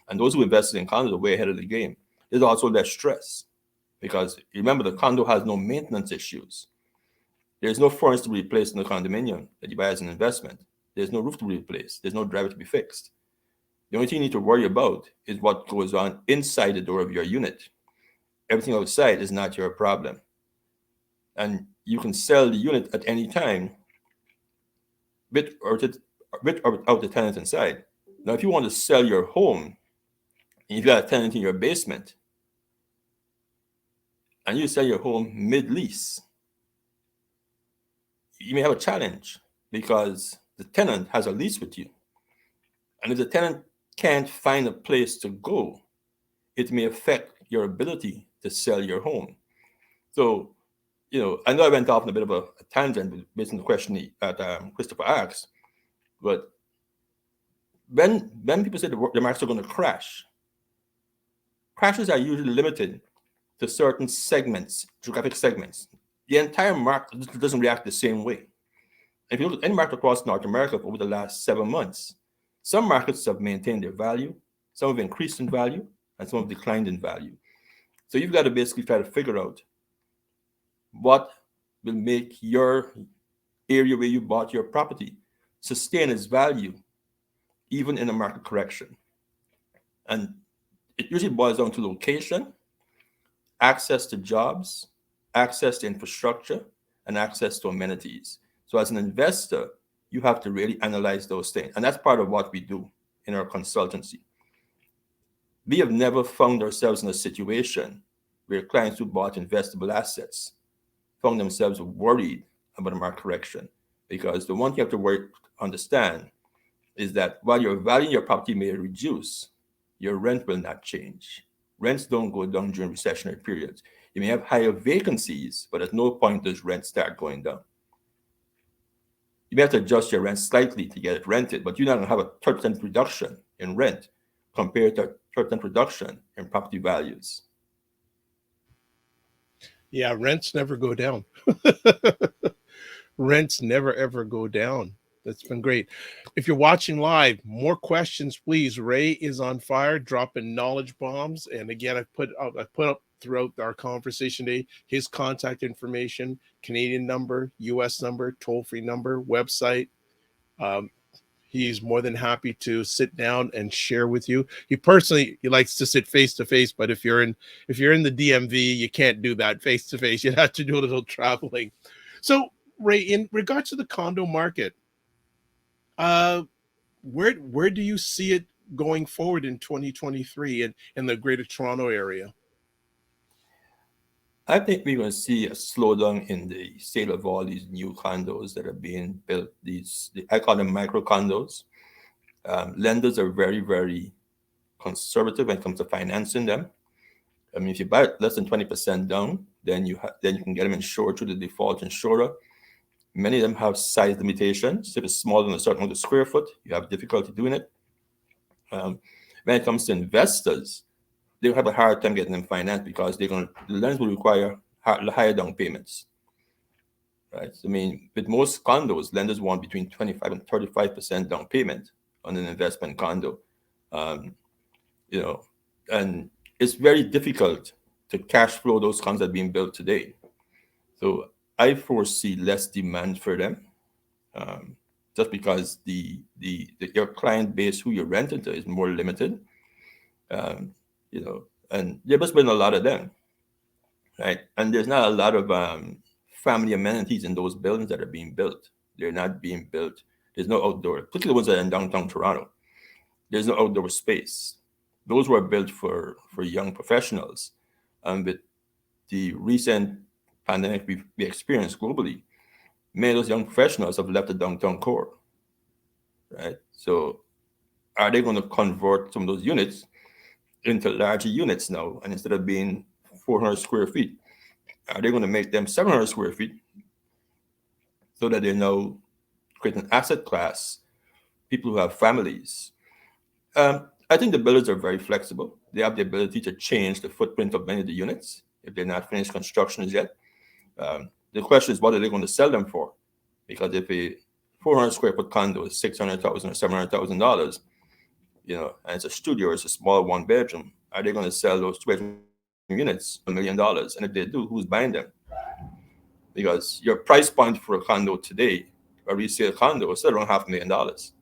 And those who invested in condos are way ahead of the game. There's also less stress, because remember, the condo has no maintenance issues. There's no furnace to be replaced in the condominium that you buy as an investment. There's no roof to be replaced. There's no driver to be fixed. The only thing you need to worry about is what goes on inside the door of your unit. Everything outside is not your problem. And you can sell the unit at any time with or without the tenant inside. Now, if you want to sell your home and you've got a tenant in your basement, and you sell your home mid-lease, you may have a challenge, because the tenant has a lease with you. And if the tenant can't find a place to go, it may affect your ability to sell your home. So, I know I went off on a bit of a tangent based on the question that Christopher asked, but when people say the markets are going to crash, crashes are usually limited to certain segments, geographic segments. The entire market doesn't react the same way. If you look at any market across North America over the last 7 months, some markets have maintained their value, some have increased in value, and some have declined in value. So you've got to basically try to figure out what will make your area where you bought your property sustain its value, even in a market correction. And it usually boils down to location, access to jobs, access to infrastructure, and access to amenities. So as an investor, you have to really analyze those things. And that's part of what we do in our consultancy. We have never found ourselves in a situation where clients who bought investable assets found themselves worried about a market correction. Because the one thing you have to understand is that while your value in your property may reduce, your rent will not change. Rents don't go down during recessionary periods. You may have higher vacancies, but at no point does rent start going down. You may have to adjust your rent slightly to get it rented, but you're not going to have a 30% reduction in rent compared to a 30% reduction in property values. Yeah, rents never go down. Rents never, ever go down. That's been great. If you're watching live, more questions, please. Ray is on fire, dropping knowledge bombs. And again, I put up throughout our conversation today his contact information, Canadian number, US number, toll-free number, website. He's more than happy to sit down and share with you. He likes to sit face to face, but if you're in the DMV, you can't do that face to face. You have to do a little traveling. So, Ray, in regards to the condo market, where do you see it going forward in 2023 in the Greater Toronto area? I think we're going to see a slowdown in the sale of all these new condos that are being built. I call them micro condos. Lenders are very, very conservative when it comes to financing them. I mean, if you buy it less than 20% down, then you can get them insured through the default insurer. Many of them have size limitations. If it's smaller than a certain amount of square foot, you have difficulty doing it. When it comes to investors, they'll have a hard time getting them financed because the lenders will require higher down payments. Right? I mean, with most condos, lenders want between 25 and 35% down payment on an investment condo. And it's very difficult to cash flow those condos that are being built today. So I foresee less demand for them, just because your client base who you're renting to is more limited. And there must have been a lot of them, right? And there's not a lot of family amenities in those buildings that are being built. They're not being built. There's no outdoor, particularly the ones that are in downtown Toronto. There's no outdoor space. Those were built for young professionals. And with the recent pandemic we experienced globally, many of those young professionals have left the downtown core, right? So are they going to convert some of those units into larger units now? And instead of being 400 square feet, Are they going to make them 700 square feet so that they now create an asset class, people who have families? I think the builders are very flexible. They have the ability to change the footprint of many of the units if they're not finished construction yet. The question is, what are they going to sell them for? Because if a 400 square foot condo is $600,000 or $700,000, and it's a studio or it's a small one bedroom, are they going to sell those 2 bedroom units $1 million? And if they do, who's buying them? Because your price point for a condo today, a resale condo, is still around $500,000.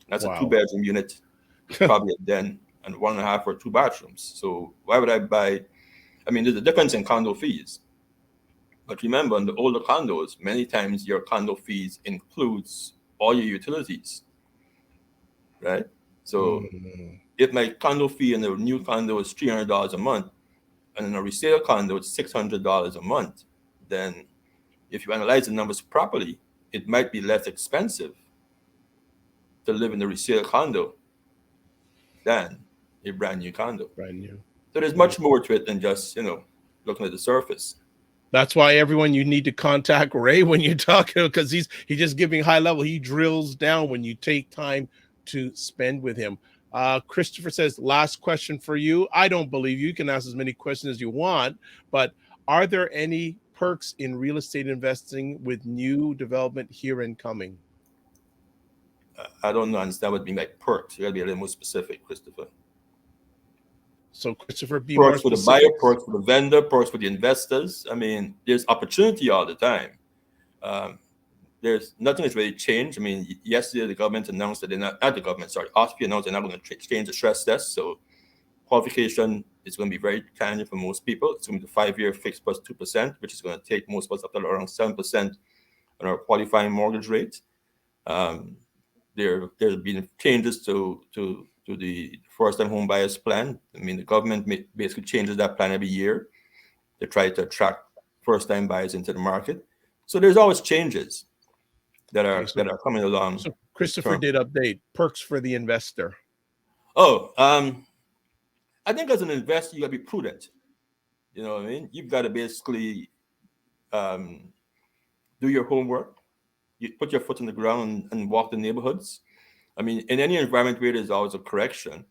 That's Wow. a 2 bedroom unit, probably a den and 1.5 or 2 bathrooms. So why would I buy? I mean, there's a difference in condo fees. But remember, in the older condos, many times your condo fees includes all your utilities, right? So if my condo fee in a new condo is $300 a month, and in a resale condo it's $600 a month, then if you analyze the numbers properly, it might be less expensive to live in the resale condo than a brand new condo. Brand new. So there's much more to it than just, looking at the surface. That's why everyone, you need to contact Ray when you're talking, because he's just giving high level. He drills down when you take time to spend with him. Christopher says, last question for you. I don't believe you can ask as many questions as you want, but are there any perks in real estate investing with new development here and coming? I don't understand what being like perks. You gotta be a little more specific, Christopher. So Christopher, be perks more for specific. the buyer, perks for the vendor, perks for the investors. I mean, there's opportunity all the time. There's nothing that's really changed. I mean, yesterday the government announced that they're not the government, sorry, OSFI announced they're not going to change the stress test. So qualification is going to be very challenging for most people. It's going to be the 5-year fixed plus 2%, which is going to take most of us up to around 7% on our qualifying mortgage rate. There's been changes to the first-time home buyers plan. I mean, the government basically changes that plan every year to try to attract first-time buyers into the market. So there's always changes that are coming along. So Christopher did update perks for the investor. I think as an investor, you got to be prudent. You know what I mean? You've got to basically do your homework. You put your foot on the ground and walk the neighborhoods. I mean, in any environment where there's always a correction,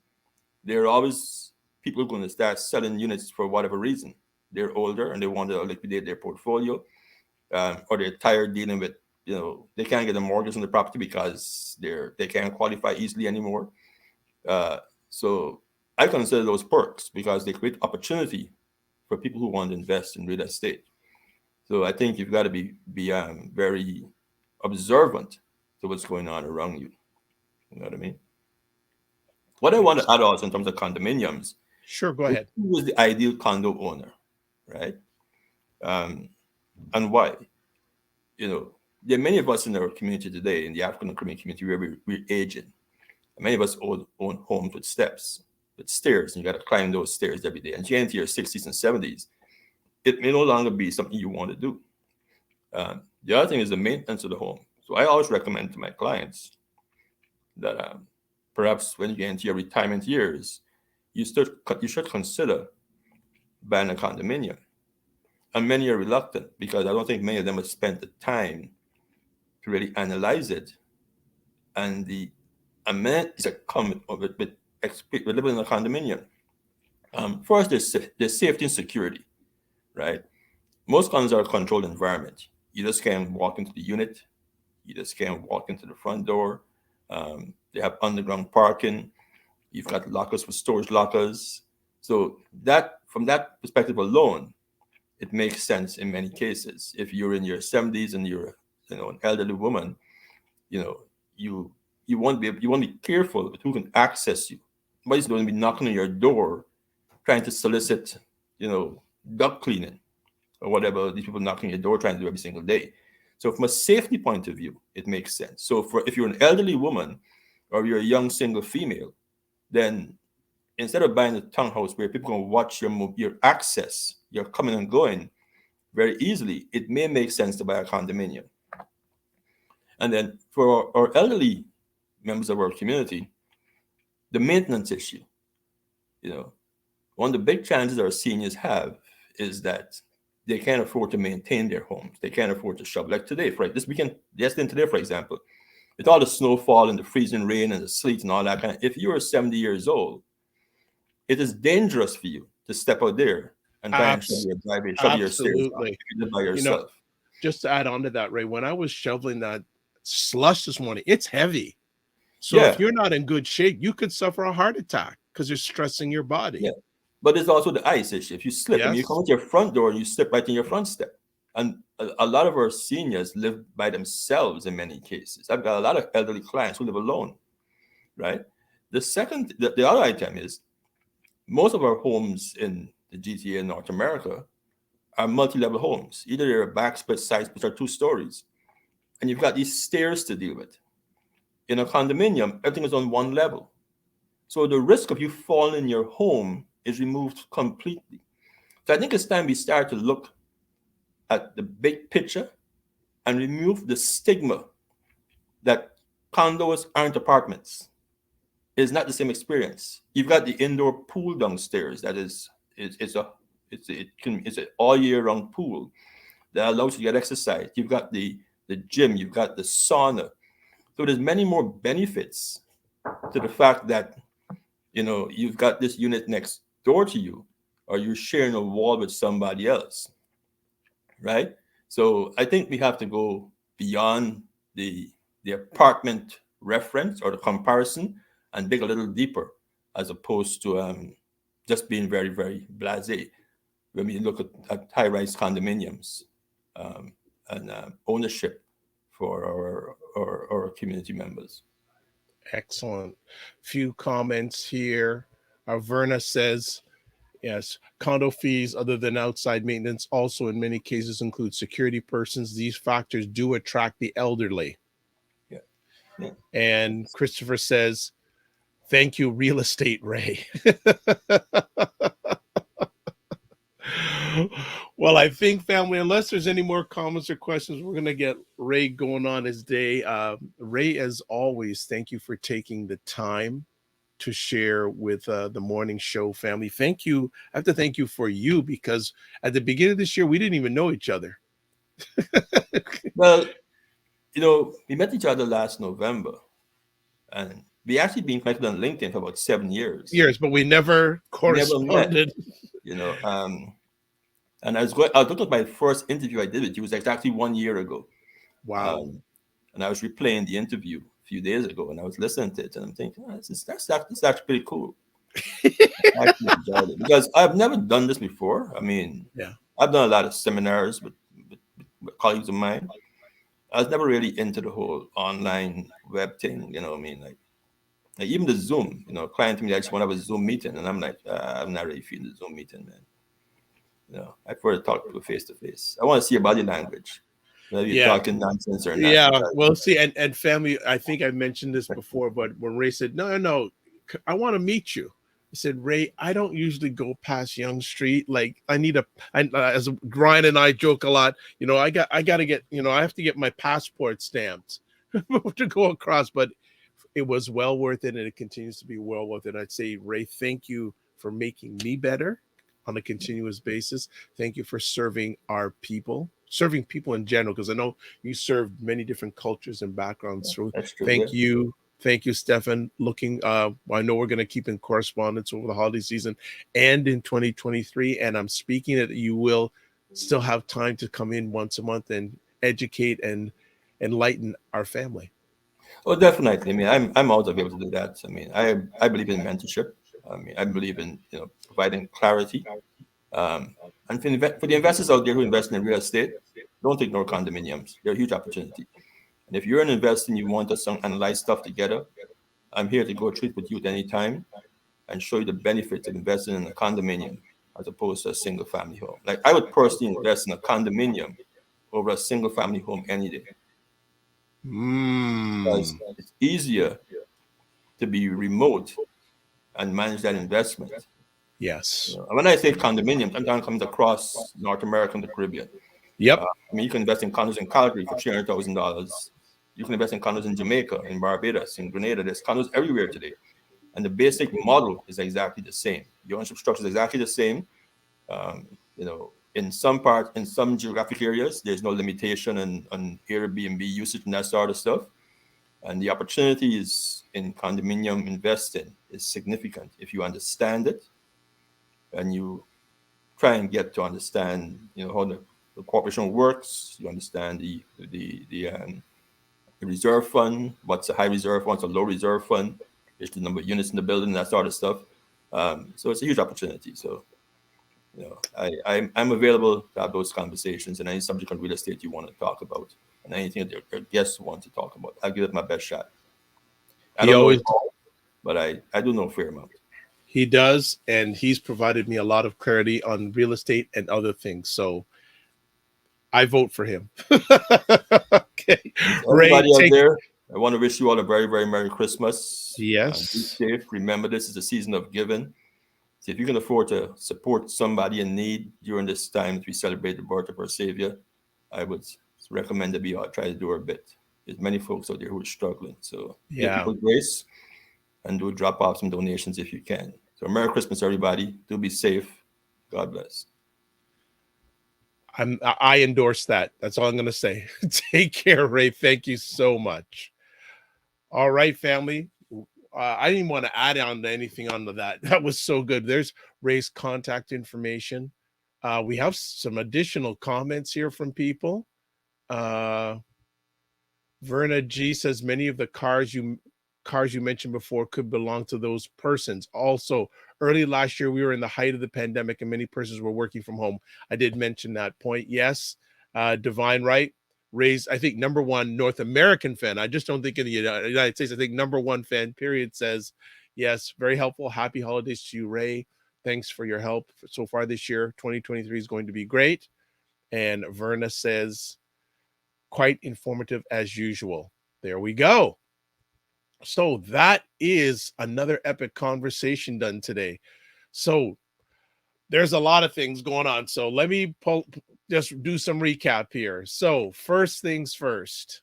there are always people going to start selling units for whatever reason. They're older and they want to liquidate their portfolio, or they're tired dealing with, they can't get a mortgage on the property because they can't qualify easily anymore. So I consider those perks because they create opportunity for people who want to invest in real estate. So I think you've got to be very observant to what's going on around you. You know what I mean? What I want to add also in terms of condominiums. Sure, go ahead. Who is the ideal condo owner, right? And why? There are many of us in our community today, in the African Caribbean community, where we're aging. Many of us own homes with steps, with stairs, and you got to climb those stairs every day. And you get into your 60s and 70s, it may no longer be something you want to do. The other thing is the maintenance of the home. So I always recommend to my clients that perhaps when you get into your retirement years, you should consider buying a condominium. And many are reluctant because I don't think many of them have spent the time to really analyze it and the amenities that come with living in a condominium. First, there's safety and security, right? Most condos are a controlled environment. You just can't walk into the unit. You just can't walk into the front door. They have underground parking. You've got lockers for storage lockers. So from that perspective alone, it makes sense in many cases. If you're in your 70s and you're an elderly woman, you want to be careful with who can access you. Nobody's going to be knocking on your door trying to solicit, duct cleaning or whatever these people knocking your door trying to do every single day. So from a safety point of view, it makes sense. So if you're an elderly woman or you're a young single female, then instead of buying a townhouse where people can watch your access, your coming and going very easily, it may make sense to buy a condominium. And then for our elderly members of our community, the maintenance issue, one of the big challenges our seniors have is that they can't afford to maintain their homes. They can't afford to shop. Like today, right? This weekend, yesterday and today, for example, with all the snowfall and the freezing rain and the sleet and all that kind of, if you're 70 years old, it is dangerous for you to step out there and try and shovel your driveway, shovel your stairs down Absolutely. if you live by You know, yourself. just to add on to that, Ray, when I was shoveling that slush this morning, it's heavy. So Yeah. if you're not in good shape, you could suffer a heart attack because you're stressing your body. Yeah. But there's also the ice issue. If you slip, I mean, you Yes. come out your front door and you slip right in your front step. And a lot of our seniors live by themselves in many cases. I've got a lot of elderly clients who live alone, right? The other item is most of our homes in the GTA in North America are multi-level homes. Either they're a back split, side split, or 2 stories. And you've got these stairs to deal with. In a condominium, everything is on one level. So the risk of you falling in your home is removed completely. So I think it's time we start to look at the big picture and remove the stigma that condos aren't apartments. It's not the same experience. You've got the indoor pool downstairs that it's an all year round pool that allows you to get exercise. You've got the gym, you've got the sauna. So there's many more benefits to the fact that you've got this unit next door to you, or you're sharing a wall with somebody else, right? So I think we have to go beyond the apartment reference or the comparison and dig a little deeper, as opposed to just being very, very blasé when we look at high-rise condominiums and ownership for our community members. Excellent. Few comments here. Verna says, yes, condo fees other than outside maintenance also in many cases include security persons. These factors do attract the elderly. Yeah. And Christopher says, thank you, real estate Ray. Well, I think, family, unless there's any more comments or questions, we're going to get Ray going on his day. Ray, as always, thank you for taking the time to share with the morning show family. Thank you. I have to thank you for you, because at the beginning of this year, we didn't even know each other. Well, we met each other last November, and we actually been connected on LinkedIn for about 7 years. But we never corresponded. And I was looking at my first interview I did with you. It was exactly 1 year ago. Wow. And I was replaying the interview a few days ago, and I was listening to it, and I'm thinking, that's actually pretty cool. I actually enjoyed it because I've never done this before. I mean, I've done a lot of seminars with colleagues of mine. I was never really into the whole online web thing, I mean, like even the Zoom, client to me, I just want to have a Zoom meeting, and I'm like, I'm not really feeling the Zoom meeting, man. I prefer to talk to a face to face. I want to see your body language. You're talking nonsense or not. Yeah, well, see, and family, I think I mentioned this before, but when Ray said, no, I want to meet you. I said, Ray, I don't usually go past Young Street. Like, as Ryan and I joke a lot, I got to get, I have to get my passport stamped to go across, but it was well worth it, and it continues to be well worth it. I'd say, Ray, thank you for making me better on a continuous basis. Thank you for serving people in general, because I know you served many different cultures and backgrounds. So that's true, thank you, Stefan. I know we're going to keep in correspondence over the holiday season and in 2023. And I'm speaking that you will still have time to come in once a month and educate and enlighten our family. Oh, definitely. I mean, I'm also able to do that. I mean, I believe in mentorship. I mean, I believe in providing clarity. And for the investors out there who invest in real estate, don't ignore condominiums. They're a huge opportunity. And if you're an investor and you want us to analyze stuff together, I'm here to go through it with you at any time and show you the benefits of investing in a condominium as opposed to a single family home. Like, I would personally invest in a condominium over a single family home any day. Because it's easier to be remote and manage that investment. Yes. When I say condominiums, I'm talking coming across North America and the Caribbean. Yep. I mean, you can invest in condos in Calgary for $300,000. You can invest in condos in Jamaica, in Barbados, in Grenada. There's condos everywhere today. And the basic model is exactly the same. Your ownership structure is exactly the same. in some geographic areas, there's no limitation on Airbnb usage and that sort of stuff. And the opportunities in condominium investing is significant if you understand it and you try and get to understand, how the corporation works. You understand the reserve fund, what's a high reserve, what's a low reserve fund, there's the number of units in the building, that sort of stuff. So it's a huge opportunity. So, I'm available to have those conversations and any subject on real estate you want to talk about and anything that your guests want to talk about. I'll give it my best shot. I don't know it all, but I do know a fair amount. He does, and he's provided me a lot of clarity on real estate and other things. So I vote for him. Okay. Everybody out there, I want to wish you all a very, very Merry Christmas. Yes. Be safe. Remember, this is a season of giving. So if you can afford to support somebody in need during this time that we celebrate the birth of our Savior, I would recommend that we all try to do our bit. There's many folks out there who are struggling. So give people grace and do drop off some donations if you can. So Merry Christmas, everybody. Do be safe. God bless. I endorse that. That's all I'm going to say. Take care, Ray. Thank you so much. All right, family. I didn't want to add on to anything onto that. That was so good. There's Ray's contact information. We have some additional comments here from people. Verna G says many of the cars you mentioned before could belong to those persons. Also, early last year, we were in the height of the pandemic and many persons were working from home. I did mention that point. Yes. Divine Right. Ray's, I think, #1 North American fan. I just don't think in the United States. I think #1 fan, period, says, yes, very helpful. Happy holidays to you, Ray. Thanks for your help so far this year. 2023 is going to be great. And Verna says, quite informative as usual. There we go. So that is another epic conversation done today. So there's a lot of things going on. So let me just do some recap here. So first things first,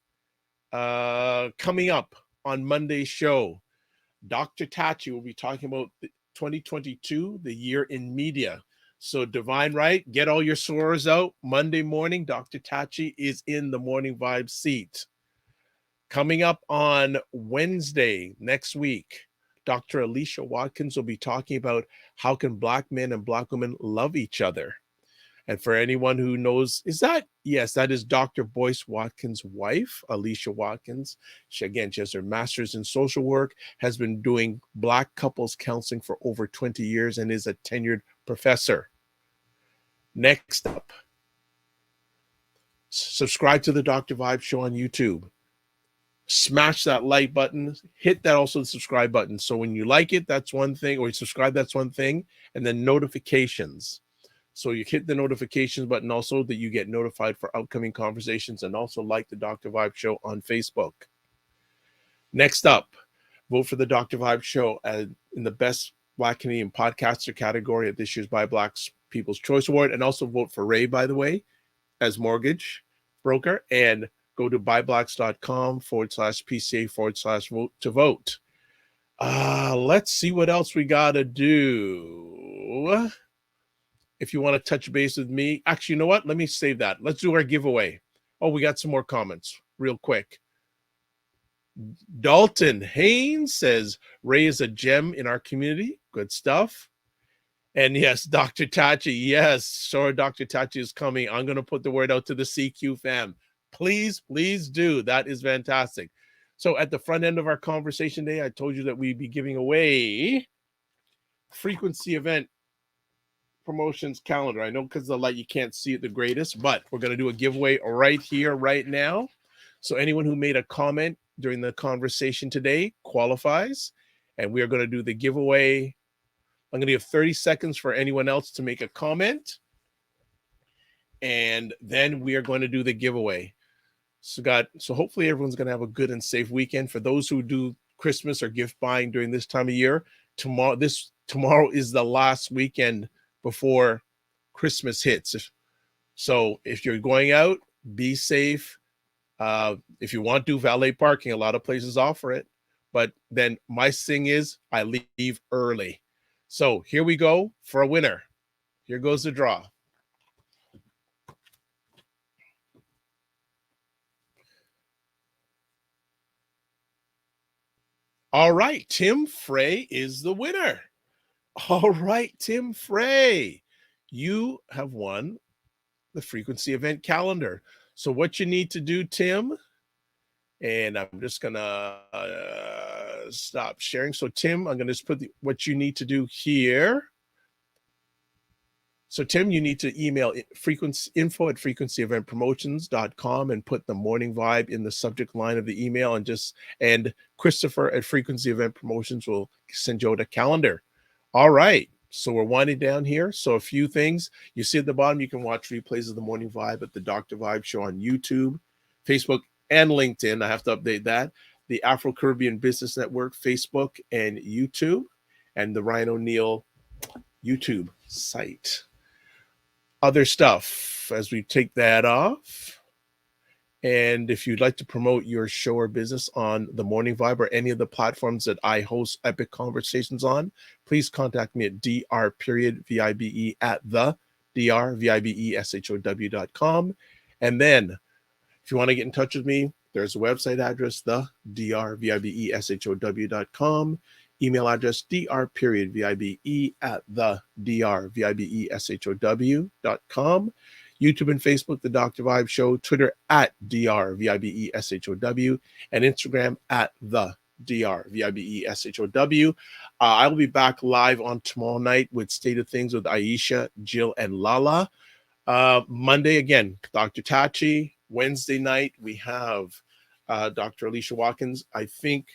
coming up on Monday's show, Dr. Tachi will be talking about 2022, the year in media. So Divine Right, get all your sorors out. Monday morning, Dr. Tachi is in the Morning Vibe seat. Coming up on Wednesday next week, Dr. Alicia Watkins will be talking about how can Black men and Black women love each other. And for anyone who knows, that is Dr. Boyce Watkins' wife, Alicia Watkins. She has her master's in social work, has been doing Black couples counseling for over 20 years, and is a tenured professor. Next up, subscribe to the Dr. Vibe Show on YouTube. Smash that like button, hit that also the subscribe button. So when you like it, that's one thing, or you subscribe, that's one thing. And then notifications. So you hit the notifications button also that you get notified for upcoming conversations, and also like the Dr. Vibe Show on Facebook. Next up, vote for the Dr. Vibe Show in the Best Black Canadian Podcaster category at this year's By Black People's Choice Award. And also vote for Ray, by the way, as mortgage broker. And go to buyblacks.com/PCA/vote to vote. Let's see what else we got to do. If you want to touch base with me, actually, you know what? Let me save that. Let's do our giveaway. Oh, we got some more comments real quick. Dalton Haynes says, Ray is a gem in our community. Good stuff. And yes, Dr. Tachi. Yes, sure, Dr. Tachi is coming. I'm going to put the word out to the CQ fam. Please do. That is fantastic. So at the front end of our conversation today, I told you that we'd be giving away frequency event promotions calendar. I know because of the light you can't see it the greatest, but we're going to do a giveaway right here, right now. So anyone who made a comment during the conversation today qualifies, and we are going to do the giveaway. I'm going to give 30 seconds for anyone else to make a comment, and then we are going to do the giveaway. So hopefully everyone's going to have a good and safe weekend. For those who do Christmas or gift buying during this time of year, tomorrow is the last weekend before Christmas hits. So if you're going out, be safe. If you want to do valet parking, a lot of places offer it. But then my thing is I leave early. So here we go for a winner. Here goes the draw. All right, Tim Frey is the winner. All right, Tim Frey, you have won the frequency event calendar. So what you need to do, Tim, and I'm just gonna stop sharing. So Tim, I'm gonna just put what you need to do here. So Tim, you need to email info@frequencyeventpromotions.com and put the morning vibe in the subject line of the email, and Christopher at Frequency Event Promotions will send you out a calendar. All right. So we're winding down here. So a few things. You see at the bottom, you can watch replays of the morning vibe at the Dr. Vibe Show on YouTube, Facebook, and LinkedIn. I have to update that. The Afro Caribbean Business Network, Facebook and YouTube, and the Ryan O'Neill YouTube site. Other stuff as we take that off. And if you'd like to promote your show or business on the Morning Vibe or any of the platforms that I host Epic Conversations on, please contact me at dr.vibe at the drvibeshow.com. And then if you want to get in touch with me, there's a website address, the drvibeshow.com. Email address dr.vibe at the drvibeshow.com. YouTube and Facebook, The Dr. Vibe Show. Twitter at drvibeshow. And Instagram at the drvibeshow. I will be back live on tomorrow night with State of Things with Aisha, Jill, and Lala. Monday, again, Dr. Tachi. Wednesday night, we have Dr. Alicia Watkins. I think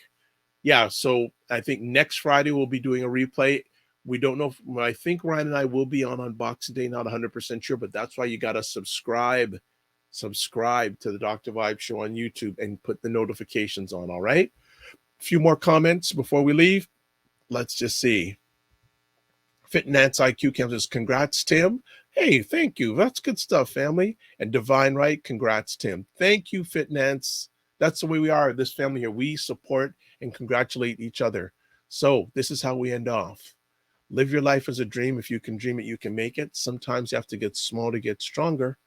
next Friday we'll be doing a replay. We don't know. I think Ryan and I will be on Unboxing Day, not 100% sure, but that's why you got to subscribe to the Dr. Vibe Show on YouTube and put the notifications on, all right? A few more comments before we leave. Let's just see. Fit Nance IQ Cam says, congrats, Tim. Hey, thank you. That's good stuff, family. And Divine Right, congrats, Tim. Thank you, Fit Nance. That's the way we are, this family here. We support and congratulate each other. So this is how we end off. Live your life as a dream. If you can dream it, you can make it. Sometimes you have to get small to get stronger.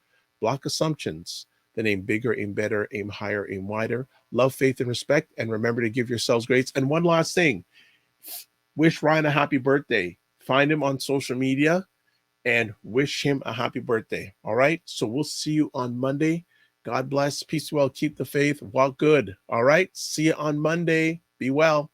Block assumptions. Then aim bigger, aim better, aim higher, aim wider. Love, faith, and respect. And remember to give yourselves grace. And one last thing. Wish Ryan a happy birthday. Find him on social media and wish him a happy birthday. All right? So we'll see you on Monday. God bless. Peace well. Keep the faith. Walk good. All right? See you on Monday. Be well.